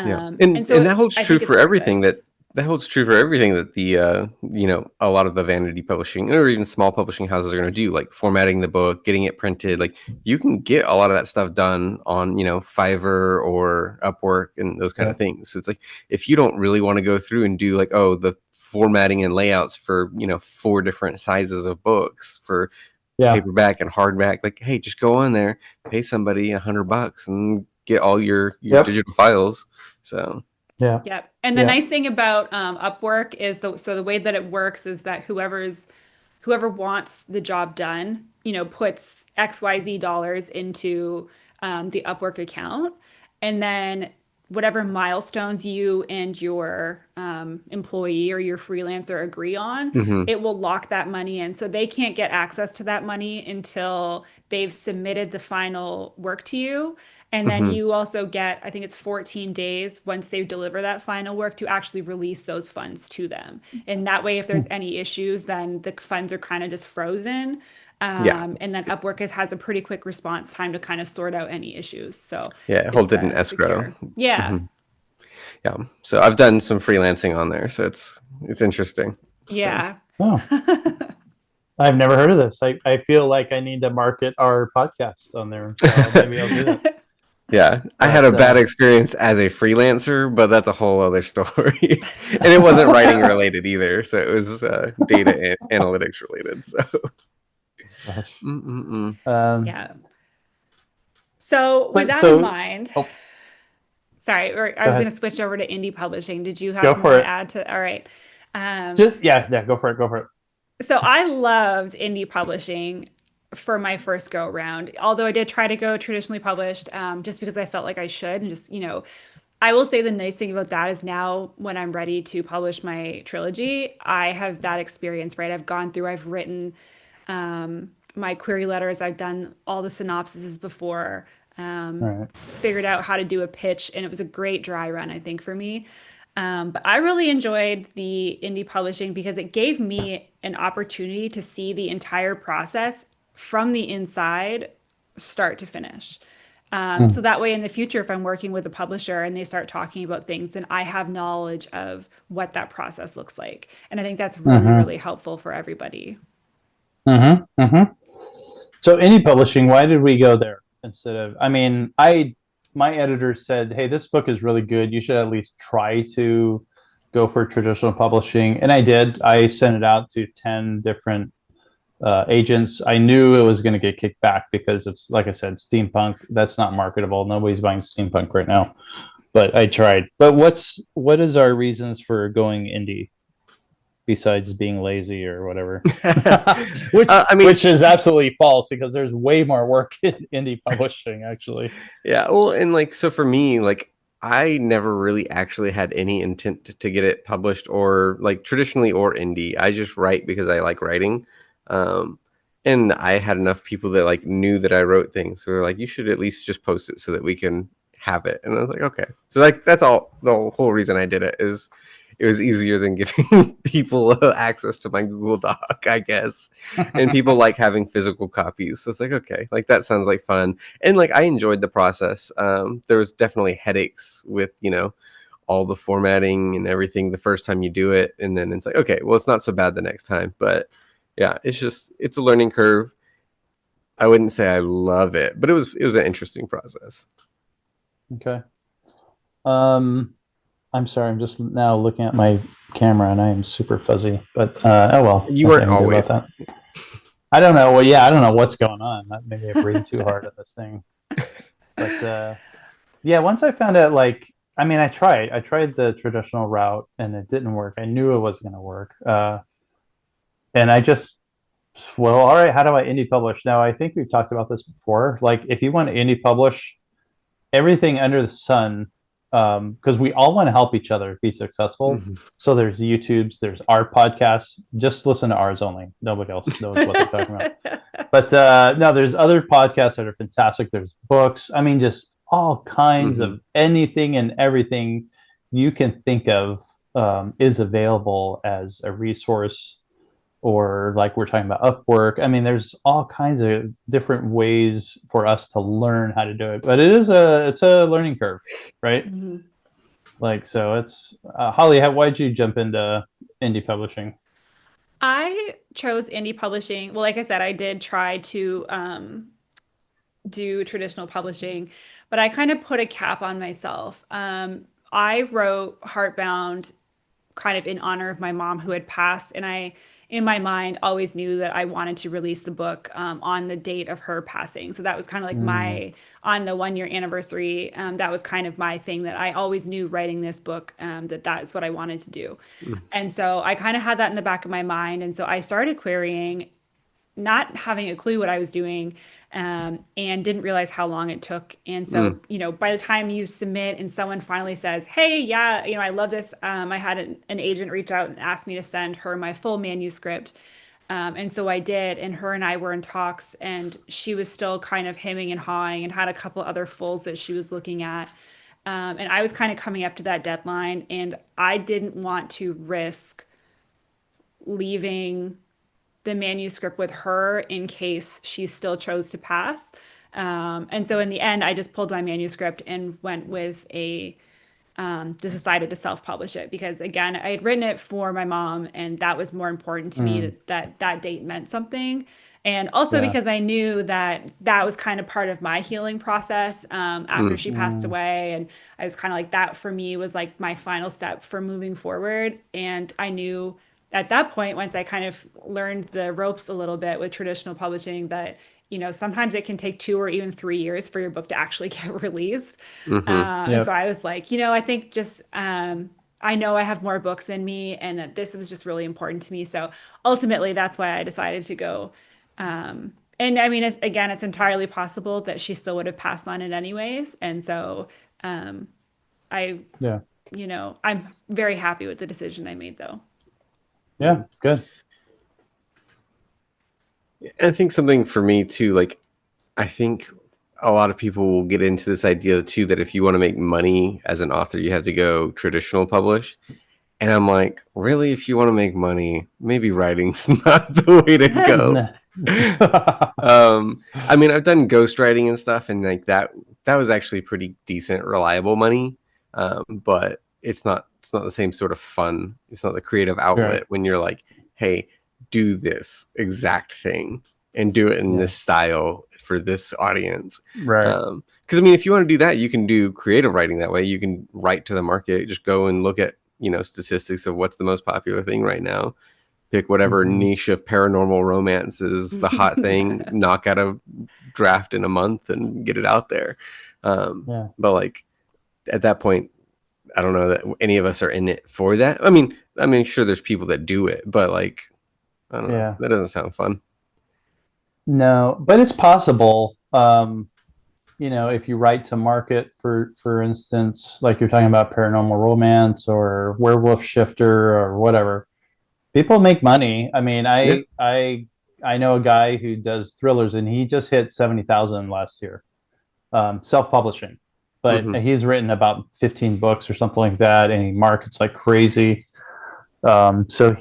yeah, And and so that holds I true think it's for worth it. everything that holds true for everything that the a lot of the vanity publishing or even small publishing houses are going to do, like formatting the book, getting it printed. Like you can get a lot of that stuff done on Fiverr or Upwork and those kind Yeah. of things. So it's like if you don't really want to go through and do like, oh, the formatting and layouts for 4 different sizes of books for Yeah. paperback and hardback, like hey, just go on there, pay somebody $100 and get all your Yep. digital files. So Yeah. Yep. And the Yeah. nice thing about Upwork is the way that it works is that whoever wants the job done, puts XYZ dollars into the Upwork account. And then whatever milestones you and your employee or your freelancer agree on, mhm, it will lock that money in. So they can't get access to that money until they've submitted the final work to you. And then mhm, you also get, I think it's 14 days once they deliver that final work to actually release those funds to them. And that way, if there's any issues, then the funds are kind of just frozen. yeah, And then Upwork has a pretty quick response time to kind of sort out any issues. So yeah, it holds it's it in escrow. secure. Yeah. hmm Yeah, so I've done some freelancing on there, so it's interesting. So Yeah. Oh, I've never heard of this. I feel like I need to market our podcast on there. So maybe I'll do that. yeah, I had a But bad experience as a freelancer, but that's a whole other story. And it wasn't writing related either, so it was data analytics related. So gosh. Mm-mm-mm. Yeah. So with But that in so, mind, oh, sorry, I go was going ahead. to switch over to indie publishing. Did you Go have more for to it. add to? All right. Um, Just yeah. Go for it. Go for it. so I loved indie publishing for my first go around, although I did try to go traditionally published, just because I felt like I should, and just, I will say the nice thing about that is now when I'm ready to publish my trilogy, I have that experience, right? I've written my query letters, I've done all the synopsises before, All right. figured out how to do a pitch, and it was a great dry run, I think, for me. But I really enjoyed the indie publishing because it gave me an opportunity to see the entire process from the inside, start to finish. So Mm. that way, in the future, if I'm working with a publisher and they start talking about things, then I have knowledge of what that process looks like. And I think that's really, Mm-hmm. really helpful for everybody. Mm-hmm. Mm-hmm. So indie publishing, why did we go there instead of, I mean, my editor said, hey, this book is really good. You should at least try to go for traditional publishing. And I did. I sent it out to 10 different agents. I knew it was going to get kicked back because it's, like I said, steampunk. That's not marketable. Nobody's buying steampunk right now. But I tried. But what is our reasons for going indie besides being lazy or whatever? which I mean, which is absolutely false because there's way more work in indie publishing actually. yeah, well, and like, so for me, like, I never really actually had any intent to get it published or like traditionally or indie. I just write because I like writing. Um, and I had enough people that like knew that I wrote things. So they're like, you should at least just post it so that we can have it. And I was like, okay. So like, that's all the whole reason I did it is it was easier than giving people access to my Google Doc, I guess. And people like having physical copies. So it's like, okay, like that sounds like fun. And like I enjoyed the process. There was definitely headaches with, all the formatting and everything the first time you do it. And then it's like, okay, well, it's not so bad the next time. But yeah, it's a learning curve. I wouldn't say I love it, but it was an interesting process. Okay. Um, I'm sorry. I'm just now looking at my camera and I am super fuzzy. But oh well, You nothing I weren't can do always. about that. I don't know. Well, yeah, I don't know what's going on. Maybe I breathed too hard on this thing. But yeah, once I found out, like, I mean, I tried the traditional route and it didn't work. I knew it wasn't going to work. And I just, well, all right, how do I indie publish? Now, I think we've talked about this before. Like, if you want to indie publish everything under the sun, because we all want to help each other be successful. Mhm. So there's YouTubes, there's our podcasts. Just listen to ours only. Nobody else knows what they're talking about. But no, there's other podcasts that are fantastic. There's books. I mean, just all kinds Mhm. of anything and everything you can think of is available as a resource, or like we're talking about Upwork. I mean, there's all kinds of different ways for us to learn how to do it, but it's a learning curve, right? Mhm. Like, so it's Holly, why'd you jump into indie publishing? I chose indie publishing. Well, like I said, I did try to do traditional publishing, but I kind of put a cap on myself. I wrote Heartbound kind of in honor of my mom who had passed, and I, in my mind, always knew that I wanted to release the book on the date of her passing. So that was kind of like Mm, my, on the 1 year anniversary, that was kind of my thing that I always knew writing this book, that that is what I wanted to do. And so I kind of had that in the back of my mind. And so I started querying, not having a clue what I was doing, and didn't realize how long it took. And Mm. so, by the time you submit and someone finally says, hey, yeah, I love this. I had an agent reach out and ask me to send her my full manuscript. And so I did. And her and I were in talks, and she was still kind of hemming and hawing and had a couple other fulls that she was looking at. And I was kind of coming up to that deadline, and I didn't want to risk leaving the manuscript with her in case she still chose to pass. And so in the end, I just pulled my manuscript and went with just decided to self-publish it because again, I had written it for my mom and that was more important to me mm, that date meant something. And also yeah. because I knew that that was kind of part of my healing process after Mm. she passed Mm, away. And I was kind of like, that for me was like my final step for moving forward. And I knew at that point, once I kind of learned the ropes a little bit with traditional publishing, that sometimes it can take 2 or even 3 years for your book to actually get released. Mhm. And so yep. I was like, I think just I know I have more books in me, and that this is just really important to me. So ultimately, that's why I decided to go. And I mean, it's entirely possible that she still would have passed on it anyways. And so I, Yeah. I'm very happy with the decision I made though. Yeah. Good. I think something for me too, like I think a lot of people will get into this idea too that if you want to make money as an author, you have to go traditional publish. And I'm like, really, if you want to make money, maybe writing's not the way to go. Nah. I mean, I've done ghostwriting and stuff, and like that was actually pretty decent, reliable money. But it's not the same sort of fun. It's not the creative Right. outlet when you're like, hey, do this exact thing and do it in Yeah. this style for this audience. Right. Because I mean, if you want to do that, you can do creative writing that way. You can write to the market, just go and look at statistics of what's the most popular thing right now, pick whatever Mhm. niche of paranormal romance is the hot thing, knock out a draft in a month and get it out there. Yeah. But like at that point, I don't know that any of us are in it for that. I mean, sure, there's people that do it, but like, I don't know. Yeah. That doesn't sound fun. No, but it's possible. If you write to market, for instance, like you're talking about paranormal romance or werewolf shifter or whatever, people make money. I mean, Yeah. I know a guy who does thrillers, and he just hit 70,000 last year, self-publishing. But Hmm. he's written about 15 books or something like that, and he markets like crazy. So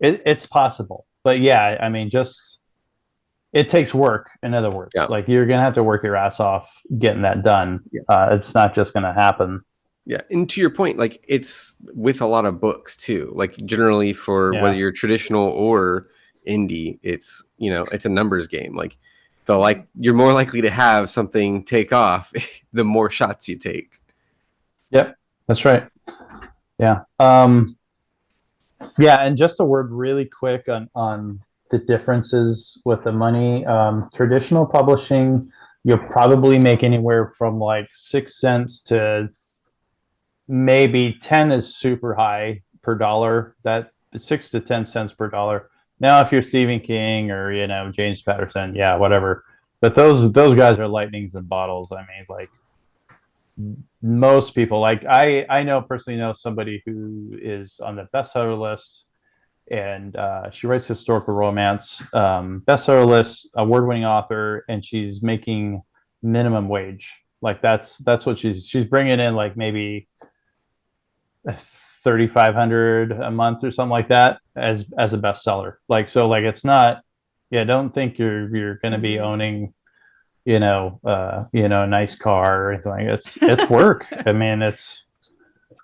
it's possible. But yeah, I mean, just it takes work. In other words, Yeah. like you're gonna have to work your ass off getting that done. Yeah. It's not just gonna happen. Yeah, and to your point, like it's with a lot of books too. Like generally for whether Yeah. you're traditional or indie, it's a numbers game. Like you're more likely to have something take off the more shots you take. Yep. That's right. Yeah. Yeah, and just a word really quick on the differences with the money. Traditional publishing, you'll probably make anywhere from like 6 cents to maybe 10 is super high per dollar. That 6 to 10 cents per dollar. Now, if you're Stephen King or James Patterson, yeah, whatever. But those guys are lightnings and bottles. I mean, like most people, like I know personally know somebody who is on the bestseller list, and she writes historical romance, bestseller list, award-winning author, and she's making minimum wage. Like that's what she's bringing in, like maybe 3,500 a month or something like that as a bestseller. Like so, like it's not. Yeah, don't think you're going to be Mhm. owning a nice car or anything like that. It's work. I mean, it's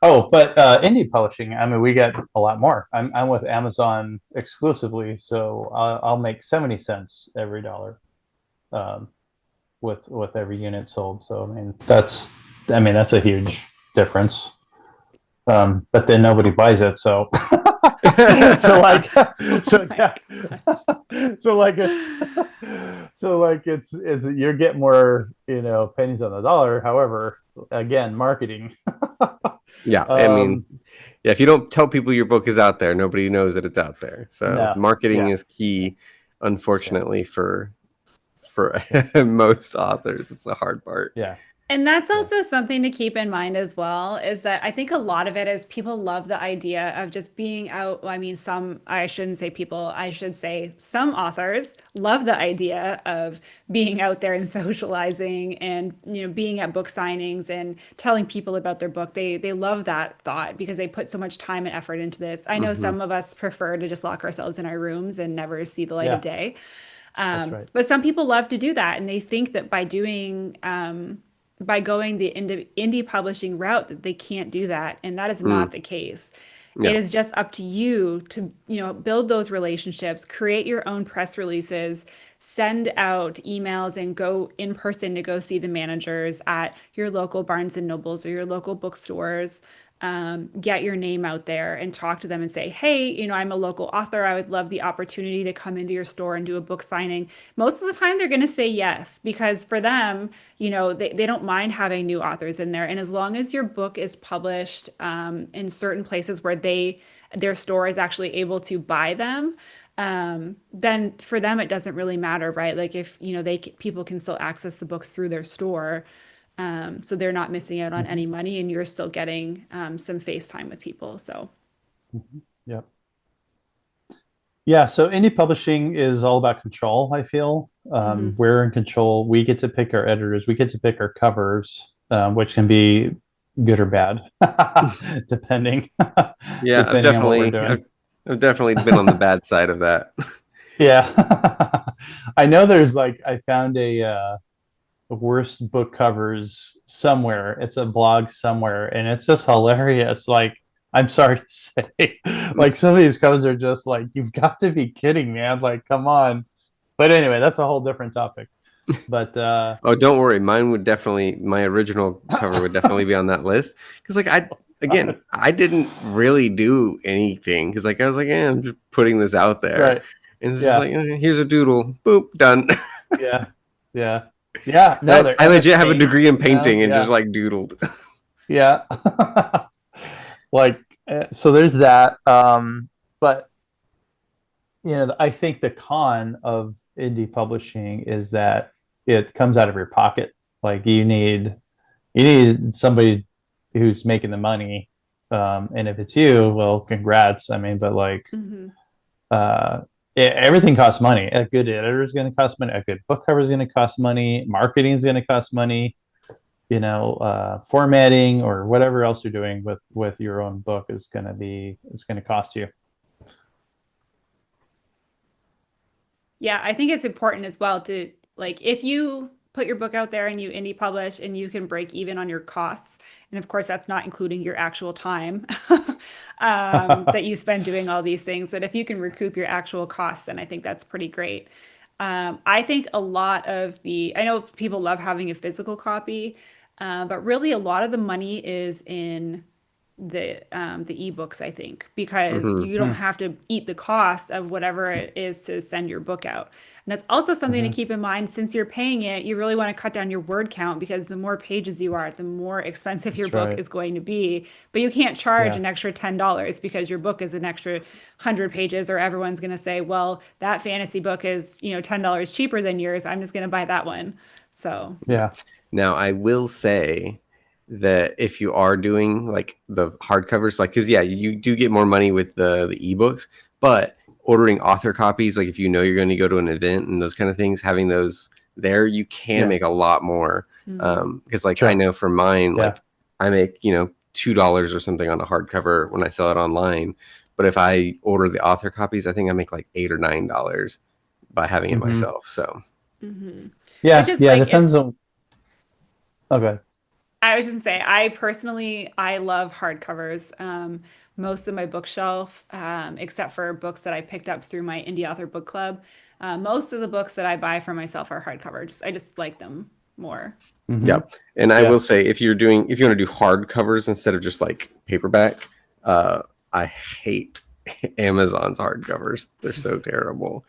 but indie publishing. I mean, we get a lot more. I'm with Amazon exclusively, so I'll make 70 cents every dollar, um, with every unit sold. So I mean that's a huge difference. But then nobody buys it, so so like Oh so my yeah so like it's so like it's you get more pennies on the dollar. However, again, marketing. Yeah, I mean, um yeah, if you don't tell people your book is out there, nobody knows that it's out there. So no, marketing yeah, is key, yeah, unfortunately, for yeah, most authors. It's the hard part. yeah, And that's yeah, also something to keep in mind as well, is that I think a lot of it is people love the idea of just being out. Well, I mean, I shouldn't say people, I should say some authors love the idea of being out there and socializing and, being at book signings and telling people about their book. They love that thought because they put so much time and effort into this. I know Hmm. some of us prefer to just lock ourselves in our rooms and never see the light of yeah. day. That's right. But some people love to do that, and they think that by going the indie publishing route that they can't do that, and that is not Mm, the case. It yeah. is just up to you to, build those relationships, create your own press releases, send out emails, and go in person to go see the managers at your local Barnes and Nobles or your local bookstores. Get your name out there and talk to them and say, hey, I'm a local author. I would love the opportunity to come into your store and do a book signing. Most of the time, they're going to say yes because for them, they don't mind having new authors in there. And as long as your book is published in certain places where their store is actually able to buy them, then for them, it doesn't really matter, right? Like if, people can still access the book through their store. So they're not missing out on Mhm. any money, and you're still getting some face time with people. So, Mhm. Yep. Yeah, so indie publishing is all about control, I feel. mhm. We're in control. We get to pick our editors, we get to pick our covers, which can be good or bad, depending Yeah, depending on what we're doing. I've definitely been on the bad side of that. Yeah. I know there's like I found a worst book covers somewhere. It's a blog somewhere, and it's just hilarious. Like, I'm sorry to say, like some of these covers are just like, you've got to be kidding, man. Like, come on. But anyway, that's a whole different topic. But Oh, don't worry. Mine would definitely, my original cover would definitely be on that list. Because, like, I didn't really do anything. Because, like, I was like, I'm just putting this out there. right. And it's just Yeah. like, here's a doodle. Boop, done. Yeah. Yeah. Yeah. No, they're I MS legit have a Paint, degree in you know? painting and just, Yeah. like, doodled. Yeah. Like, so there's that. But I think the con of indie publishing is that it comes out of your pocket. Like you need somebody who's making the money. And if it's you, well, congrats. I mean, but like Mhm. uh everything costs money. A good editor is going to cost money. A good book cover is going to cost money. Marketing is going to cost money. Formatting or whatever else you're doing with your own book is going to be it's going to cost you. Yeah, I think it's important as well to like if you put your book out there and you indie publish and you can break even on your costs, and of course that's not including your actual time that you spend doing all these things, but if you can recoup your actual costs, then I think that's pretty great. I think a lot of I know people love having a physical copy, but really a lot of the money is in the ebooks, I think, because Hmm. you don't have to eat the cost of whatever it is to send your book out. And that's also something to Mhm. keep in mind. Since you're paying it, you really want to cut down your word count because the more pages you are, the more expensive your That's book right. is going to be. But you can't charge Yeah. an extra $10 because your book is an extra 100 pages, or everyone's going to say, well, that fantasy book is, $10 cheaper than yours. I'm just going to buy that one. So, Yeah. Yeah. Now, I will say that if you are doing like the hardcovers, like, because yeah, you do get more money with the ebooks, but ordering author copies, like if you know you're going to go to an event and those kind of things, having those there, you can Yeah. make a lot more. mhm. Because like I Sure. know for mine, Yeah. like I make $2 or something on a hardcover when I sell it online, but if I order the author copies, I think I make like $8 or $9 by having it Hmm. myself. So. Which Yeah. is Yeah. like, Depends it's on. Okay. I was just gonna say, I personally, I love hardcovers. Most of my bookshelf, except for books that I picked up through my indie author book club, most of the books that I buy for myself are hardcover. I just like them more. Hmm. Yeah, and I will Yeah. say if you want to do hard covers instead of just like paperback, I hate Amazon's hardcovers. They're so terrible.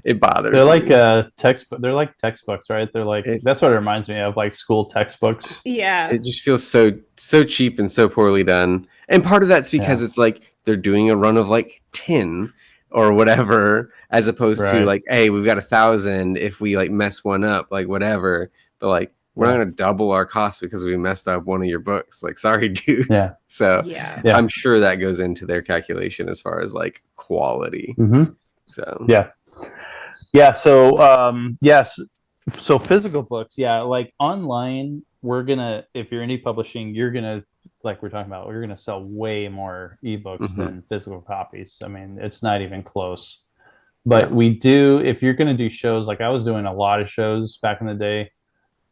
It They're bothers like me. textbook. They're like textbooks, right? They're like It's that's what it reminds me of, like school textbooks. Yeah. it just feels so cheap and so poorly done. And part of that's because Yeah. it's like they're doing a run of like 10 or whatever, as opposed to Right. like, hey, we've got 1,000 if we like mess one up, like whatever. But like we're not Yeah. gonna double our costs because we messed up one of your books. Like, sorry, dude. Yeah. So Yeah. Yeah. I'm sure that goes into their calculation as far as like quality. Hmm. So Yeah. Yeah. So yes. So physical books, yeah, like online, if you're indie publishing, you're gonna, like we're talking about, you're gonna sell way more ebooks mhm. than physical copies. I mean, it's not even close. Yeah. But we do, if you're gonna do shows, like I was doing a lot of shows back in the day,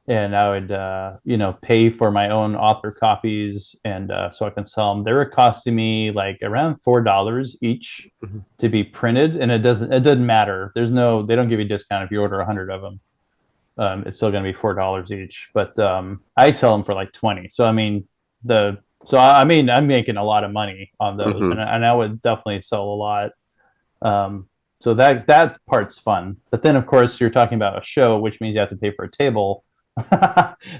and I would, pay for my own author copies, and so I can sell them. They were costing me like around $4 each Mhm. to be printed, and it doesn't matter. They don't give you a discount if you order 100 of them. It's still going to be $4 each, but I sell them for like 20. So I mean, I'm making a lot of money on those, and Mhm. I would definitely sell a lot. Um, so that part's fun. But then of course you're talking about a show, which means you have to pay for a table.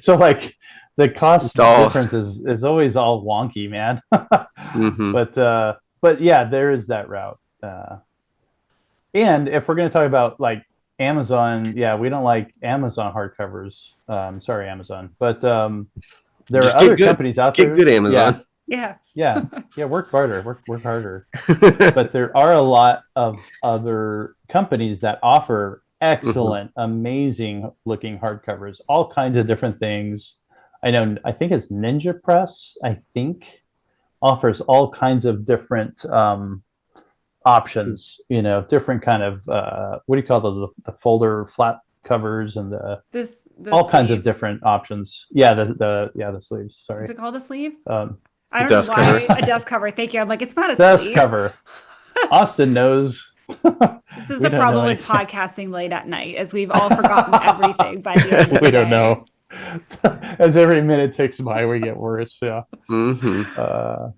So like the It's cost all. difference is always all wonky, man. Mhm. But yeah, there is that route. And if we're going to talk about like Amazon, yeah, we don't like Amazon hardcovers. Sorry, Amazon, but there are Just get other good. companies out Get there. good, Yeah, Amazon. Yeah. yeah, work harder, work harder. But there are a lot of other companies that offer Mhm. excellent, amazing looking hardcovers, all kinds of different things. I think it's Ninja Press, I think, offers all kinds of different options, different kind of what do you call the folder flat covers and The all kinds of sleeve. different options. Yeah, the sleeves. Is Sorry, it called a sleeve? um, I don't know Dust cover. why a dust cover. Thank you. I'm like, it's not a dust sleeve. cover. Austin knows. This is We the don't know problem with anything. podcasting late at night, as we've all forgotten everything by the end of We the don't day. know. As every minute ticks by, we get worse. Yeah. Hmm. Uh,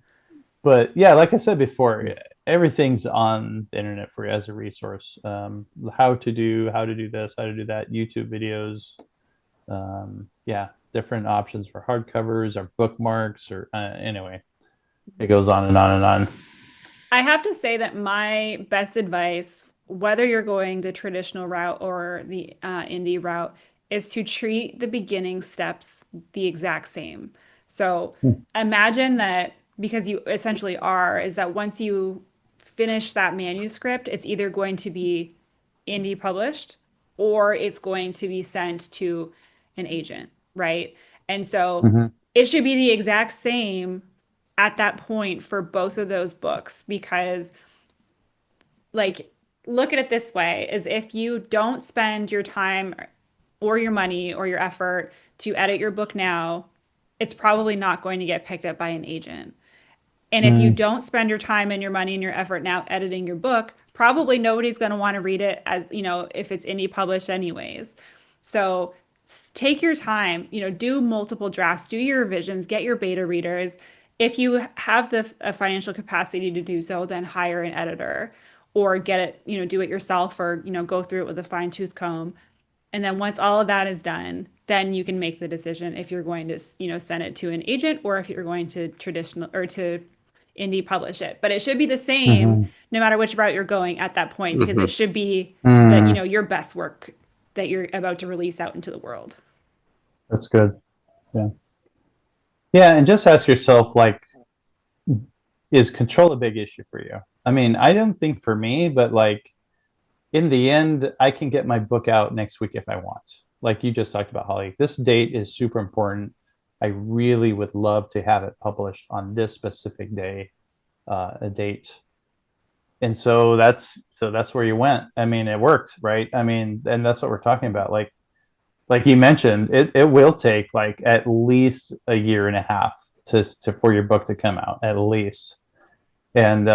but yeah, like I said before, everything's on the internet for you as a resource. How to do this, how to do that, YouTube videos. Yeah, different options for hardcovers or bookmarks or anyway, it goes on and on and on. I have to say that my best advice, whether you're going the traditional route or the indie route, is to treat the beginning steps the exact same. So imagine that because you essentially are, is that once you finish that manuscript, it's either going to be indie published or it's going to be sent to an agent, right? And so Mhm. it should be the exact same at that point for both of those books because like look at it this way is if you don't spend your time or your money or your effort to edit your book now, it's probably not going to get picked up by an agent. And if you Mm, don't spend your time and your money and your effort now editing your book, probably nobody's going to want to read it as, if it's indie published anyways. So take your time, do multiple drafts, do your revisions, get your beta readers. If you have the financial capacity to do so, then hire an editor or get it, do it yourself or, go through it with a fine tooth comb. And then once all of that is done, then you can make the decision if you're going to, send it to an agent or if you're going to traditional or to indie publish it. But it should be the same mhm, no matter which route you're going at that point because Hmm. it should be that, mm. your best work that you're about to release out into the world. That's good. Yeah. Yeah, and just ask yourself, like, is control a big issue for you? I mean, I don't think for me, but like in the end, I can get my book out next week if I want. Like you just talked about, Holly, this date is super important. I really would love to have it published on this specific day, a date. And so that's where you went. I mean, it worked, right? I mean, and that's what we're talking about. Like you mentioned, it will take like at least a year and a half to for your book to come out, at least. And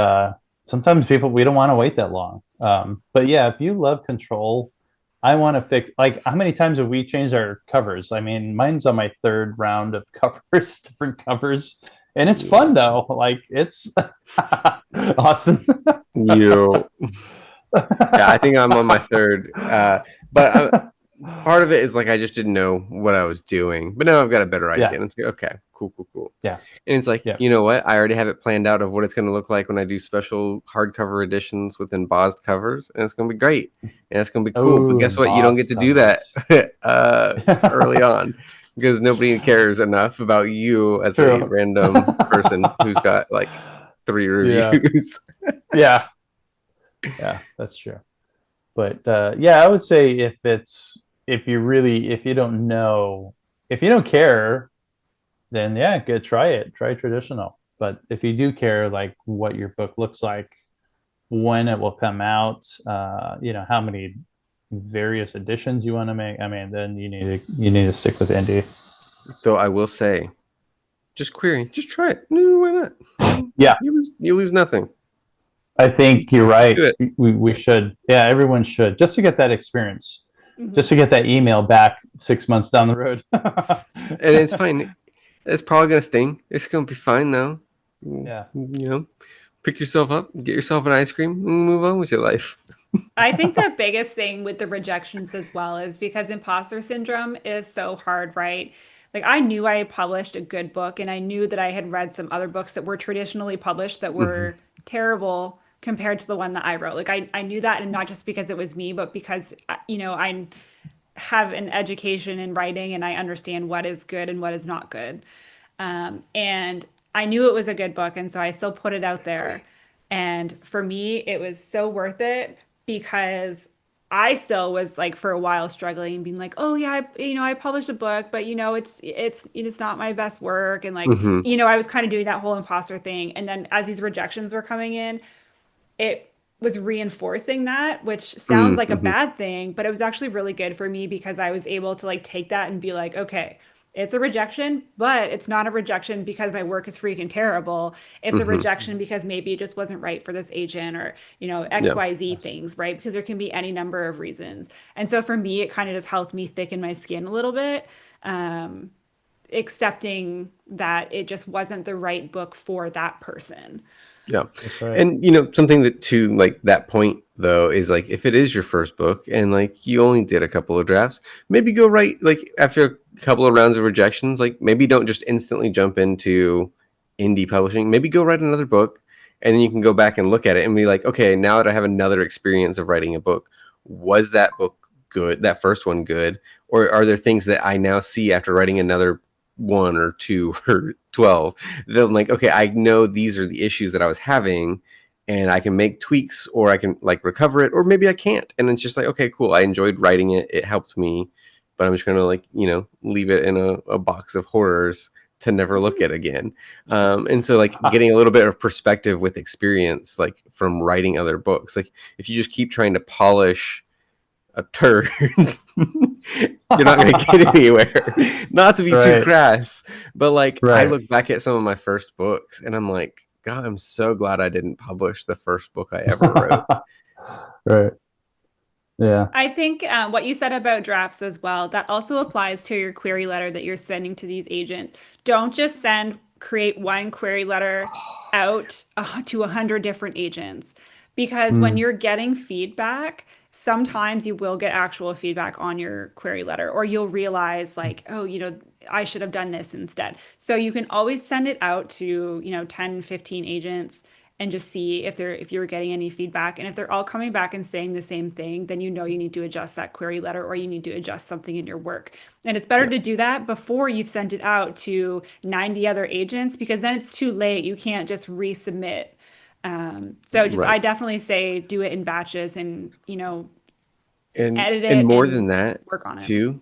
sometimes people we don't want to wait that long. But yeah, if you love control, I want to fix. Like, how many times have we changed our covers? I mean, mine's on my third round of covers, different covers, and it's Yeah. fun though. Like it's awesome. You. Yeah, I think I'm on my third. But part of it is like I just didn't know what I was doing, but now I've got a better idea. Yeah, And it's like, okay, cool, cool, cool. yeah, And it's like, yeah. you know what? I already have it planned out of what it's going to look like when I do special hardcover editions with embossed covers, and it's going to be great, and it's going to be cool. But Oh, guess what? You don't get embossed to do that covers. early on because nobody cares enough about you as a True. random person who's got like 3 Yeah, reviews. yeah, yeah. That's true. But yeah, I would say if you don't know, if you don't care, then yeah, good, try it. Try traditional. But if you do care, like what your book looks like, when it will come out, how many various editions you want to make. I mean, then you need to stick with indie. Though I will say, just query, just try it. No, why not? Yeah, You lose nothing. I think you're Do right. it. We should. Yeah, everyone should, just to get that experience, just Mhm. to get that email back 6 months down the road. And it's fine. It's probably gonna sting. It's gonna be fine though. Yeah. Pick yourself up, get yourself an ice cream, and move on with your life. I think the biggest thing with the rejections as well is because imposter syndrome is so hard, right? Like I knew I had published a good book and I knew that I had read some other books that were traditionally published that Hmm. were terrible compared to the one that I wrote. Like I knew that, and not just because it was me, but because I have an education in writing and I understand what is good and what is not good. And I knew it was a good book, and so I still put it out there. And for me, it was so worth it because I still was like for a while struggling and being like, oh yeah, I published a book, but it's not my best work, and like, Hmm. I was kind of doing that whole imposter thing. And then as these rejections were coming in, it was reinforcing that, which sounds like a Hmm. bad thing, but it was actually really good for me because I was able to like take that and be like, okay, it's a rejection, but it's not a rejection because my work is freaking terrible. It's a Hmm. rejection because maybe it just wasn't right for this agent or, Yeah. XYZ things, right? Because there can be any number of reasons. And so for me, it kind of just helped me thicken my skin a little bit, um, accepting that it just wasn't the right book for that person. Yeah. That's right. And something that to like that point though is like if it is your first book and like you only did a couple of drafts, maybe go write like after a couple of rounds of rejections, like maybe don't just instantly jump into indie publishing. Maybe go write another book and then you can go back and look at it and be like, okay, now that I have another experience of writing a book, was that book good? That first one good? Or are there things that I now see after writing another one or two or 12 that I'm like, okay, I know these are the issues that I was having and I can make tweaks or I can like recover it or maybe I can't. And it's just like, okay, cool. I enjoyed writing it. It helped me, but I'm just going to like, leave it in a box of horrors to never look at again. And so like getting a little bit of perspective with experience, like from writing other books, like if you just keep trying to polish a turd, you're not going to get anywhere. Not to be too Right. crass, but like I Right. look back at some of my first books and I'm like, God, I'm so glad I didn't publish the first book I ever wrote. Right. Yeah. I think what you said about drafts as well, that also applies to your query letter that you're sending to these agents. Don't just create one query letter out to 100 different agents because when Mm. you're getting feedback, sometimes you will get actual feedback on your query letter, or you'll realize like, oh, I should have done this instead. So you can always send it out to, 10, 15 agents and just see if you're getting any feedback. And if they're all coming back and saying the same thing, then you need to adjust that query letter or you need to adjust something in your work. And it's better Yeah, to do that before you've sent it out to 90 other agents because then it's too late. You can't just resubmit. So just I right. definitely say do it in batches and edit And it more than and that, work on it. too,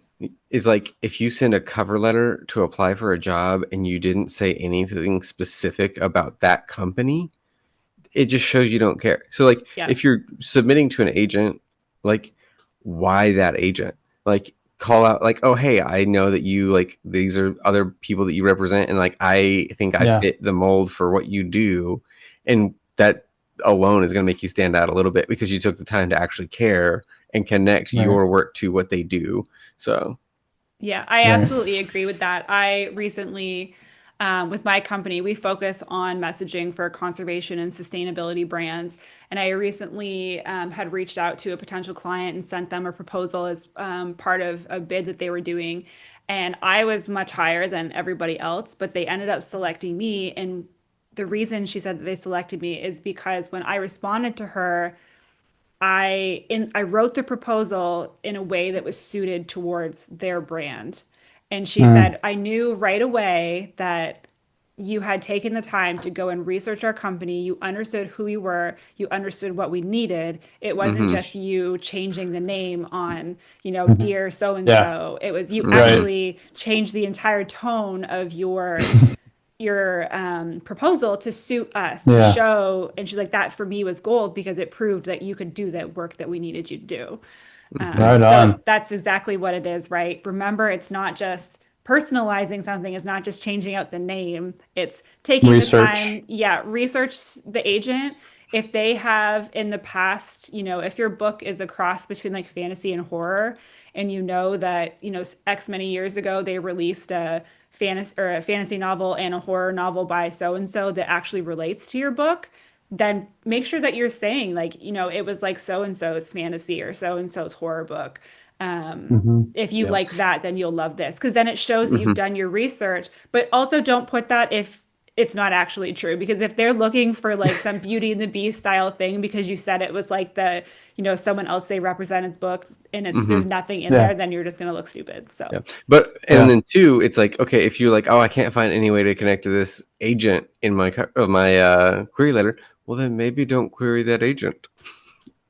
is like if you send a cover letter to apply for a job and you didn't say anything specific about that company, it just shows you don't care. So like Yep. if you're submitting to an agent, like why that agent? Like call out like, oh hey, I know that you like these are other people that you represent and like I think I Yeah. fit the mold for what you do. And that alone is gonna make you stand out a little bit because you took the time to actually care and connect Right. your work to what they do. So Yeah, I Right. absolutely agree with that. I recently, with my company, we focus on messaging for conservation and sustainability brands. And I recently had reached out to a potential client and sent them a proposal as part of a bid that they were doing. And I was much higher than everybody else, but they ended up selecting me. And the reason she said that they selected me is because when I responded to her, I wrote the proposal in a way that was suited towards their brand. And she Mm. said, I knew right away that you had taken the time to go and research our company. You understood who we were. You understood what we needed. It wasn't mhm, just you changing the name on, Mhm. dear so and Yeah. so. It was you Right. mhm, actually changed the entire tone of your proposal to suit us to Yeah. show. And she's like, that for me was gold because it proved that you could do that work that we needed you to do. mhm. Right So on. that's exactly what it is, right? Remember, it's not just personalizing something, it's not just changing out the name, it's taking the Research. time, yeah, research the agent. If they have in the past, if your book is a cross between like fantasy and horror, and you know that, X many years ago they released a fantasy novel and a horror novel by so and so that actually relates to your book, then make sure that you're saying like, it was like so and so's fantasy or so and so's horror book. Um, Hmm. if you Yeah. like that, then you'll love this because then it shows that you've Mhm. done your research. But also don't put that if it's not actually true. Because if they're looking for like some Beauty and the Beast style thing because you said it was like the, someone else they represented's book and there's Hmm. nothing in Yeah. there, then you're just gonna look stupid. So Yeah. But, and Yeah. then two, it's like, okay, if you're like, oh, I can't find any way to connect to this agent in my query letter, well, then maybe don't query that agent.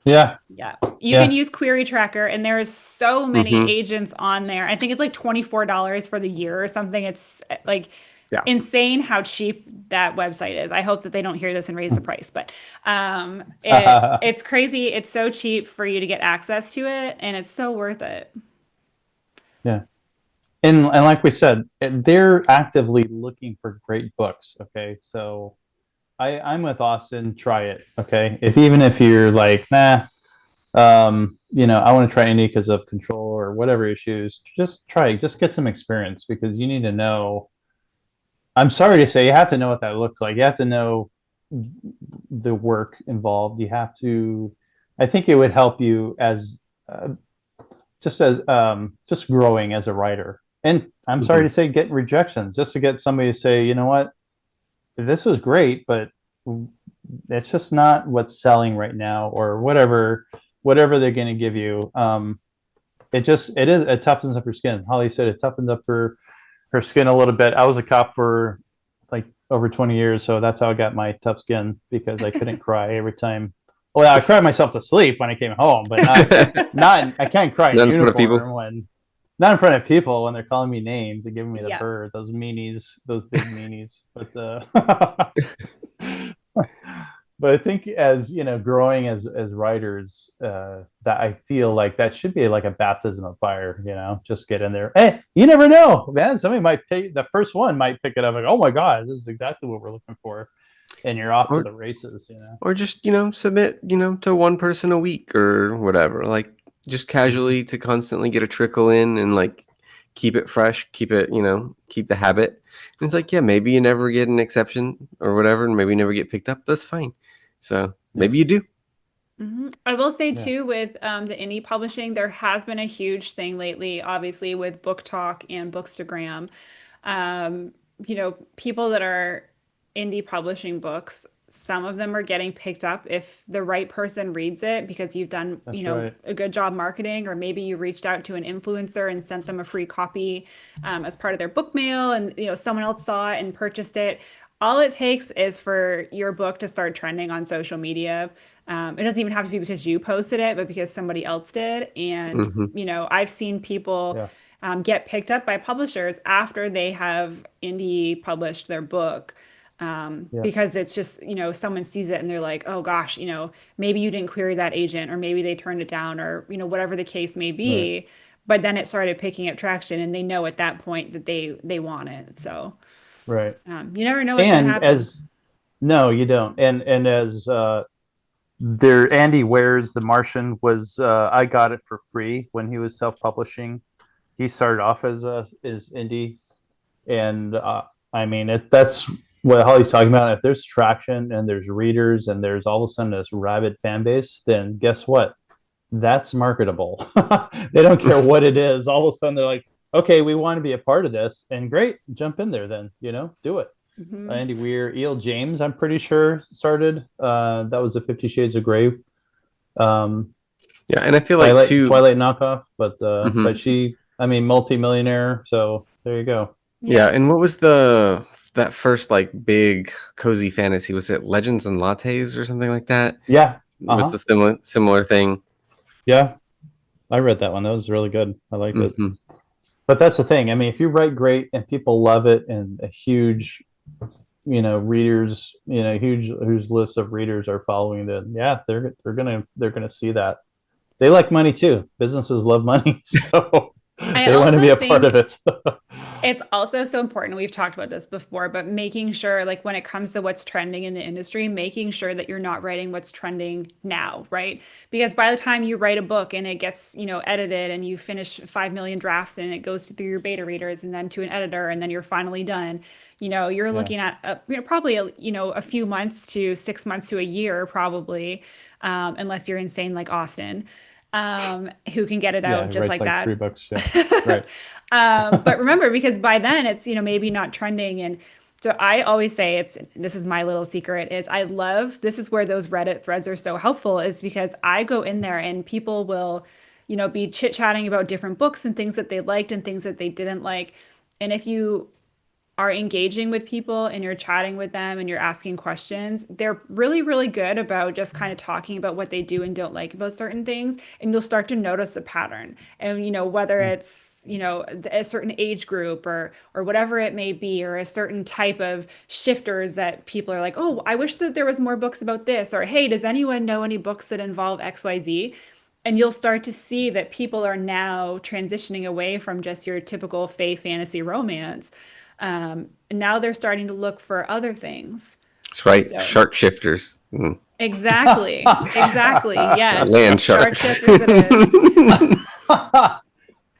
Yeah. yeah, you can Yeah. use Query Tracker, and there is so many Hmm. agents on there. I think it's like $24 for the year or something. It's like Yeah. insane how cheap that website is. I hope that they don't hear this and raise the price, but it's crazy. It's so cheap for you to get access to it, and it's so worth it. Yeah. And like we said, they're actively looking for great books. Okay. So I'm with Austin. Try it. Okay. If you're like, nah, I want to try indie because of control or whatever issues, just try it. Just get some experience because you need to know. I'm sorry to say, you have to know what that looks like. You have to know the work involved. You have to. I think it would help you as just growing as a writer. And I'm sorry Hmm. to say, get rejections just to get somebody to say, you know what, this was great, but it's just not what's selling right now, or whatever they're going to give you. It toughens up your skin. Holly said it toughens up her skin a little bit. I was a cop for like over 20 years, so that's how I got my tough skin because I couldn't cry every time. Well, I cried myself to sleep when I came home, but not I can't cry in Not in front of people. uniform when not in front of people when they're calling me names and giving me the Yeah. bird, those meanies, those big meanies. But but I think as growing as writers, that I feel like that should be like a baptism of fire. Just get in there. Hey, you never know, man. Somebody might pick the first one might pick it up like, oh my god, this is exactly what we're looking for, and you're off to Or the races. You know. or just, submit, to one person a week or whatever. Like, just Mhm. casually to constantly get a trickle in and like keep it fresh, keep it, keep the habit. And it's like, yeah, maybe you never get an exception or whatever, and maybe you never get picked up. That's fine. So Yeah. maybe you do. I will say Yeah. too, with the indie publishing, there has been a huge thing lately, obviously with Book Talk and Bookstagram. Um, People that are indie publishing books, some of them are getting picked up if the right person reads it because you've done, That's right. a good job marketing, or maybe you reached out to an influencer and sent them a free copy as part of their book mail, and someone else saw it and purchased it. All it takes is for your book to start trending on social media. It doesn't even have to be because you posted it, but because somebody else did. And, Hmm. I've seen people Yeah. get picked up by publishers after they have indie published their book. Yeah. Because it's just, someone sees it and they're like, oh gosh, maybe you didn't query that agent, or maybe they turned it down, or, whatever the case may Right. be. But then it started picking up traction and they know at that point that they want it. So Right. you never know what's going to And happen. as no, you don't. And as there Andy Ware's The Martian was I got it for free when he was self-publishing. He started off as indie, and I mean that's what Holly's talking about. If there's traction and there's readers and there's all of a sudden this rabid fan base, then guess what? That's marketable. They don't care what it is. All of a sudden they're like, okay, we want to be a part of this, and great, jump in there then. Do it. Hmm. Andy Weir, E.L. James, I'm pretty sure started. That was the 50 Shades of Grey um, Yeah, and I feel like Twilight too. Twilight knockoff, but Hmm. she, I mean, multimillionaire. So there you go. Yeah, Yeah. and what was the that first like big cozy fantasy? Was it Legends and Lattes or something like that? Yeah. Uh Was huh. the similar thing? Yeah. I read that one. That was really good. I liked it. Hmm. But that's the thing. I mean, if you write great and people love it, and a huge, readers, huge list of readers are following it. Yeah, they're gonna see that. They like money too. Businesses love money, so I they want to be also a part of think it. it's also so important. We've talked about this before, but making sure, like when it comes to what's trending in the industry, making sure that you're not writing what's trending now, right? Because by the time you write a book and it gets, edited and you finish 5 million drafts and it goes through your beta readers and then to an editor and then you're finally done, you're Yeah. looking at probably a few months to 6 months to a year, probably, unless you're insane like Austin, who can get it Yeah. out He just writes like like that. 3 books. Yeah. Right. But remember, because by then it's, maybe not trending. And So I always say this is my little secret is this is where those Reddit threads are so helpful is because I go in there and people will, be chit-chatting about different books and things that they liked and things that they didn't like. And if you are engaging with people and you're chatting with them and you're asking questions, they're really, really good about just kind of talking about what they do and don't like about certain things. And you'll start to notice a pattern. And, whether it's, a certain age group or whatever it may be, or a certain type of shifters that people are like, oh, I wish that there was more books about this, or hey, does anyone know any books that involve XYZ? And you'll start to see that people are now transitioning away from just your typical fae fantasy romance. And now they're starting to look for other things. That's right. So Shark shifters. Mm. exactly, exactly. Yes, Land shark sharks. shifters it is.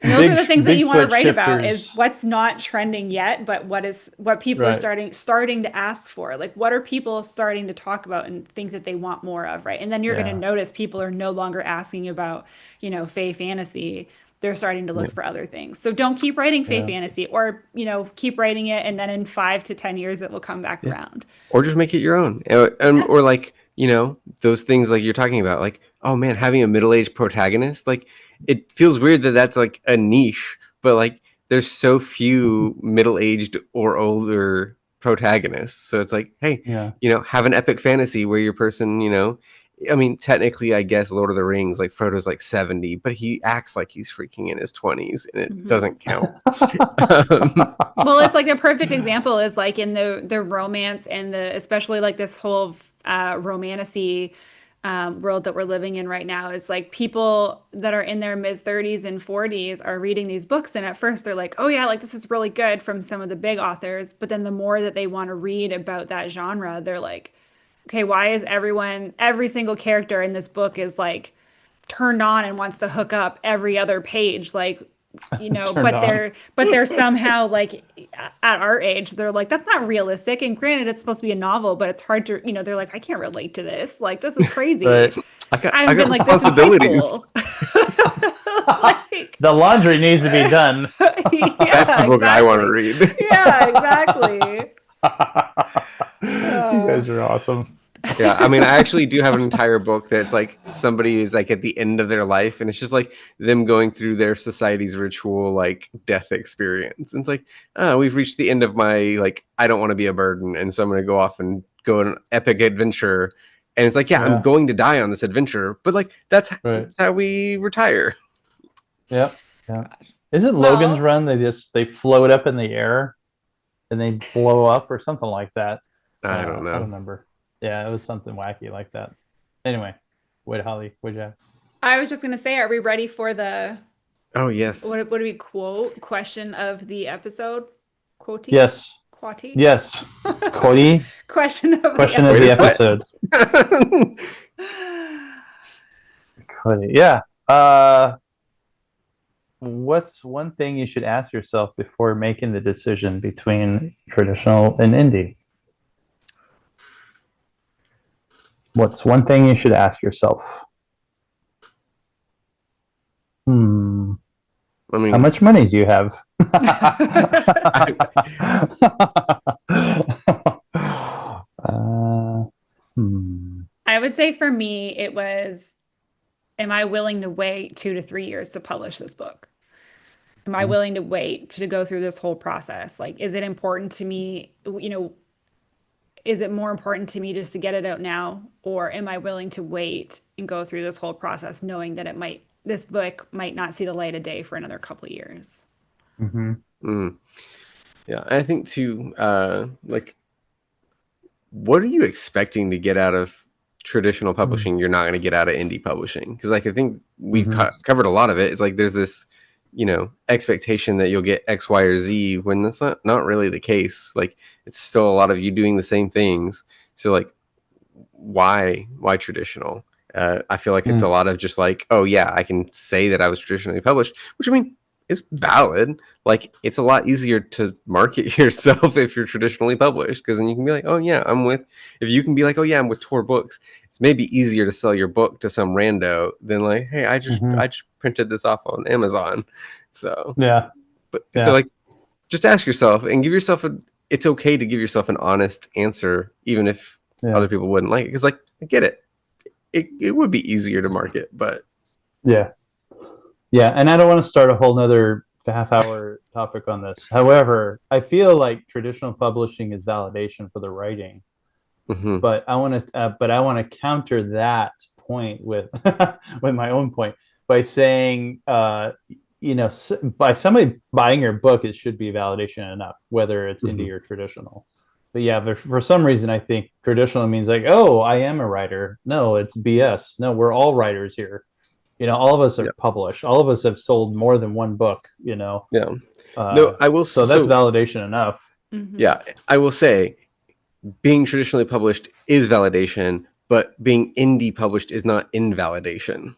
And those are the things that you want to Bigfoot write about shifters. is what's not trending yet, but what people are Right. starting to ask for. Like what are people starting to talk about and think that they want more of, right? And then you're going to Yeah. notice people are no longer asking about, fae fantasy. They're starting to look Yeah. for other things. So don't keep writing fae Yeah. fantasy or, keep writing it and then in 5 to 10 years it will come back Yeah. around. Or just make it your own. Yeah. Or like, those things like you're talking about, like, oh man, having a middle-aged protagonist, like it feels weird that that's like a niche, but like there's so few middle-aged or older protagonists. So it's like, hey, Yeah. have an epic fantasy where your person, I mean, technically, I guess Lord of the Rings, like Frodo's like 70, but he acts like he's freaking in his 20s, and it Mhm. doesn't count. Um, Well, it's like a perfect example is like in the romance and the especially like this whole romantasy world that we're living in right now. It's like people that are in their mid 30s and 40s are reading these books, and at first they're like, "Oh yeah, like this is really good" from some of the big authors. But then the more that they want to read about that genre, they're like, "Okay, why is every single character in this book is like turned on and wants to hook up every other page like Turned on. but they're somehow like at our age they're like that's not realistic and granted it's supposed to be a novel but it's hard to they're like I can't relate to this like this is crazy. Right. I I've got been like this since high responsibilities. school. Like The laundry needs to be done. That's the yeah book I want to exactly read. yeah exactly. You guys are awesome. Yeah, I mean, I actually do have an entire book that's like somebody is like at the end of their life, and it's just like them going through their society's ritual like death experience. And it's like, oh, we've reached the end of my like I don't want to be a burden, and so I'm going to go off and go on an epic adventure. And it's like, yeah, I'm Yeah. going to die on this adventure, but like Right. that's how we retire. Yep. Yeah. Isn't Well, Logan's Run? They float up in the air and they blow up or something like that. I don't I don't know. remember. Yeah, it was something wacky like that. Anyway, wait, Holly, what'd you have? I was just gonna say, are we ready for the Oh yes, what do we quote question of the episode? Quote Yes. Quati? Yes. Cody, Question of the question of Wait, the what? episode. Cody. Yeah. What's one thing you should ask yourself before making the decision between traditional and indie? What's one thing you should ask yourself? Hmm. I mean, How much money do you have? Hmm. I would say for me, it was, am I willing to wait 2 to 3 years to publish this book? Am I willing to wait to go through this whole process? Like, is it important to me, is it more important to me just to get it out now? Or am I willing to wait and go through this whole process knowing that this book might not see the light of day for another couple of years? Mhm. yeah, I think too, like, what are you expecting to get out of traditional publishing? You're not going to get out of indie publishing because, like, I think we've Mhm. covered a lot of it. It's like there's this, expectation that you'll get X, Y, or Z when that's not really the case. Like, it's still a lot of you doing the same things. So, like, why traditional? I feel like it's a lot of just like, oh yeah, I can say that I was traditionally published, which I mean is valid. Like it's a lot easier to market yourself if you're traditionally published because then you can be like, oh yeah, if you can be like, oh yeah, I'm with Tor Books. It's maybe easier to sell your book to some rando than like, hey, I just printed this off on Amazon. So Yeah. but so Yeah. like just ask yourself and give yourself it's okay to give yourself an honest answer, even if other people wouldn't like it. Because, like, I get it. It would be easier to market, but Yeah. Yeah. And I don't want to start a whole nother half-hour topic on this. However, I feel like traditional publishing is validation for the writing, mhm. but I want to counter that point with with my own point by saying, by somebody buying your book, it should be validation enough, whether it's indie or traditional. But yeah, for some reason, I think traditional means like, oh, I am a writer. No, it's BS. No, we're all writers here. All of us are Yeah. published. All of us have sold more than one book. Yeah. No, I will. So that's validation enough. Yeah, I will say, being traditionally published is validation, but being indie published is not invalidation.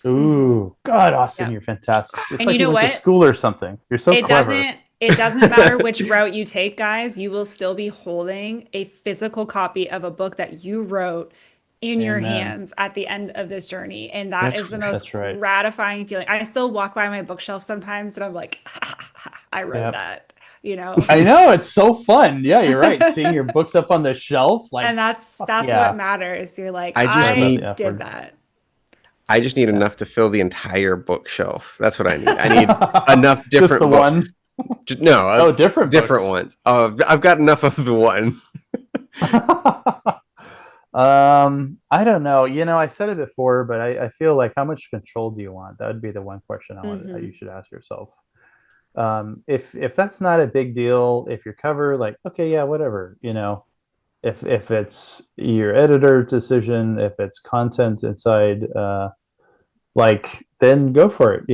Ooh, God, Austin, Yeah. you're fantastic. It's And like you you know went to what? school or something. You're so It clever. doesn't matter which route you take, guys. You will still be holding a physical copy of a book that you wrote in your Amen. hands at the end of this journey. And that is the most That's right. gratifying feeling. I still walk by my bookshelf sometimes and I'm like, I wrote Yep. that, I know, it's so fun. Yeah, you're right. Seeing your books up on the shelf, like, And that's yeah. what matters. You're like, I just I need- did that. I just need enough to fill the entire bookshelf. That's what I need. I need enough Just different the books. No, different different books. ones. I've got enough of the one. I don't know. I said it before, but I feel like, how much control do you want? That would be the one question you should ask yourself. If that's not a big deal, if your cover, like, okay, yeah, whatever. If it's your editor decision, if it's content inside, like, then go for it.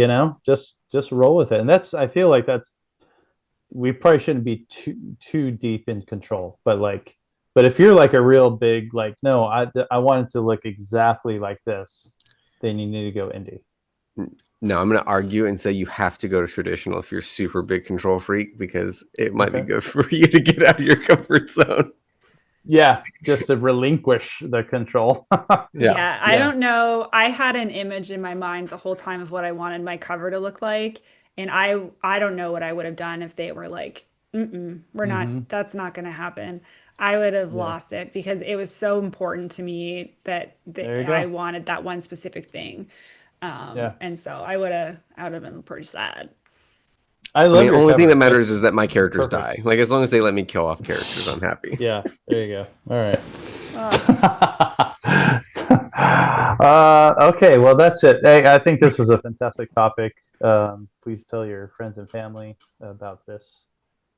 Just roll with it. And I feel like we probably shouldn't be too deep in control, but if you're like a real big, like, no, I want it to look exactly like this, then you need to go indie. No, I'm going to argue and say you have to go to traditional if you're super big control freak, because it might be good for you to get out of your comfort zone. Yeah, just to relinquish the control. Yeah, I don't know. I had an image in my mind the whole time of what I wanted my cover to look like, and I don't know what I would have done if they were like, we're not, that's not going to happen. I would have lost it because it was so important to me that I wanted that one specific thing. And so I would have been pretty sad. I love the only thing cover. that matters is that my characters perfect. die. Like, as long as they let me kill off characters, I'm happy. Yeah, there you go. All right. Okay, well, that's it. Hey, I think this was a fantastic topic. Please tell your friends and family about this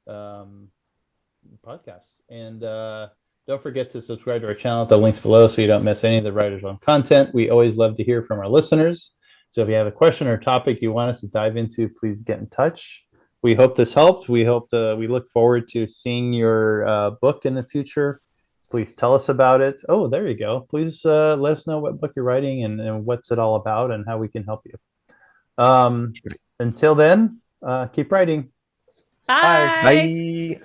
podcast. And don't forget to subscribe to our channel at the links below so you don't miss any of the Writers on content. We always love to hear from our listeners. So if you have a question or topic you want us to dive into, please get in touch. We hope this helped. We look forward to seeing your book in the future. Please tell us about it. Oh, there you go. Please let us know what book you're writing and what's it all about and how we can help you. Until then, keep writing. Bye. Bye.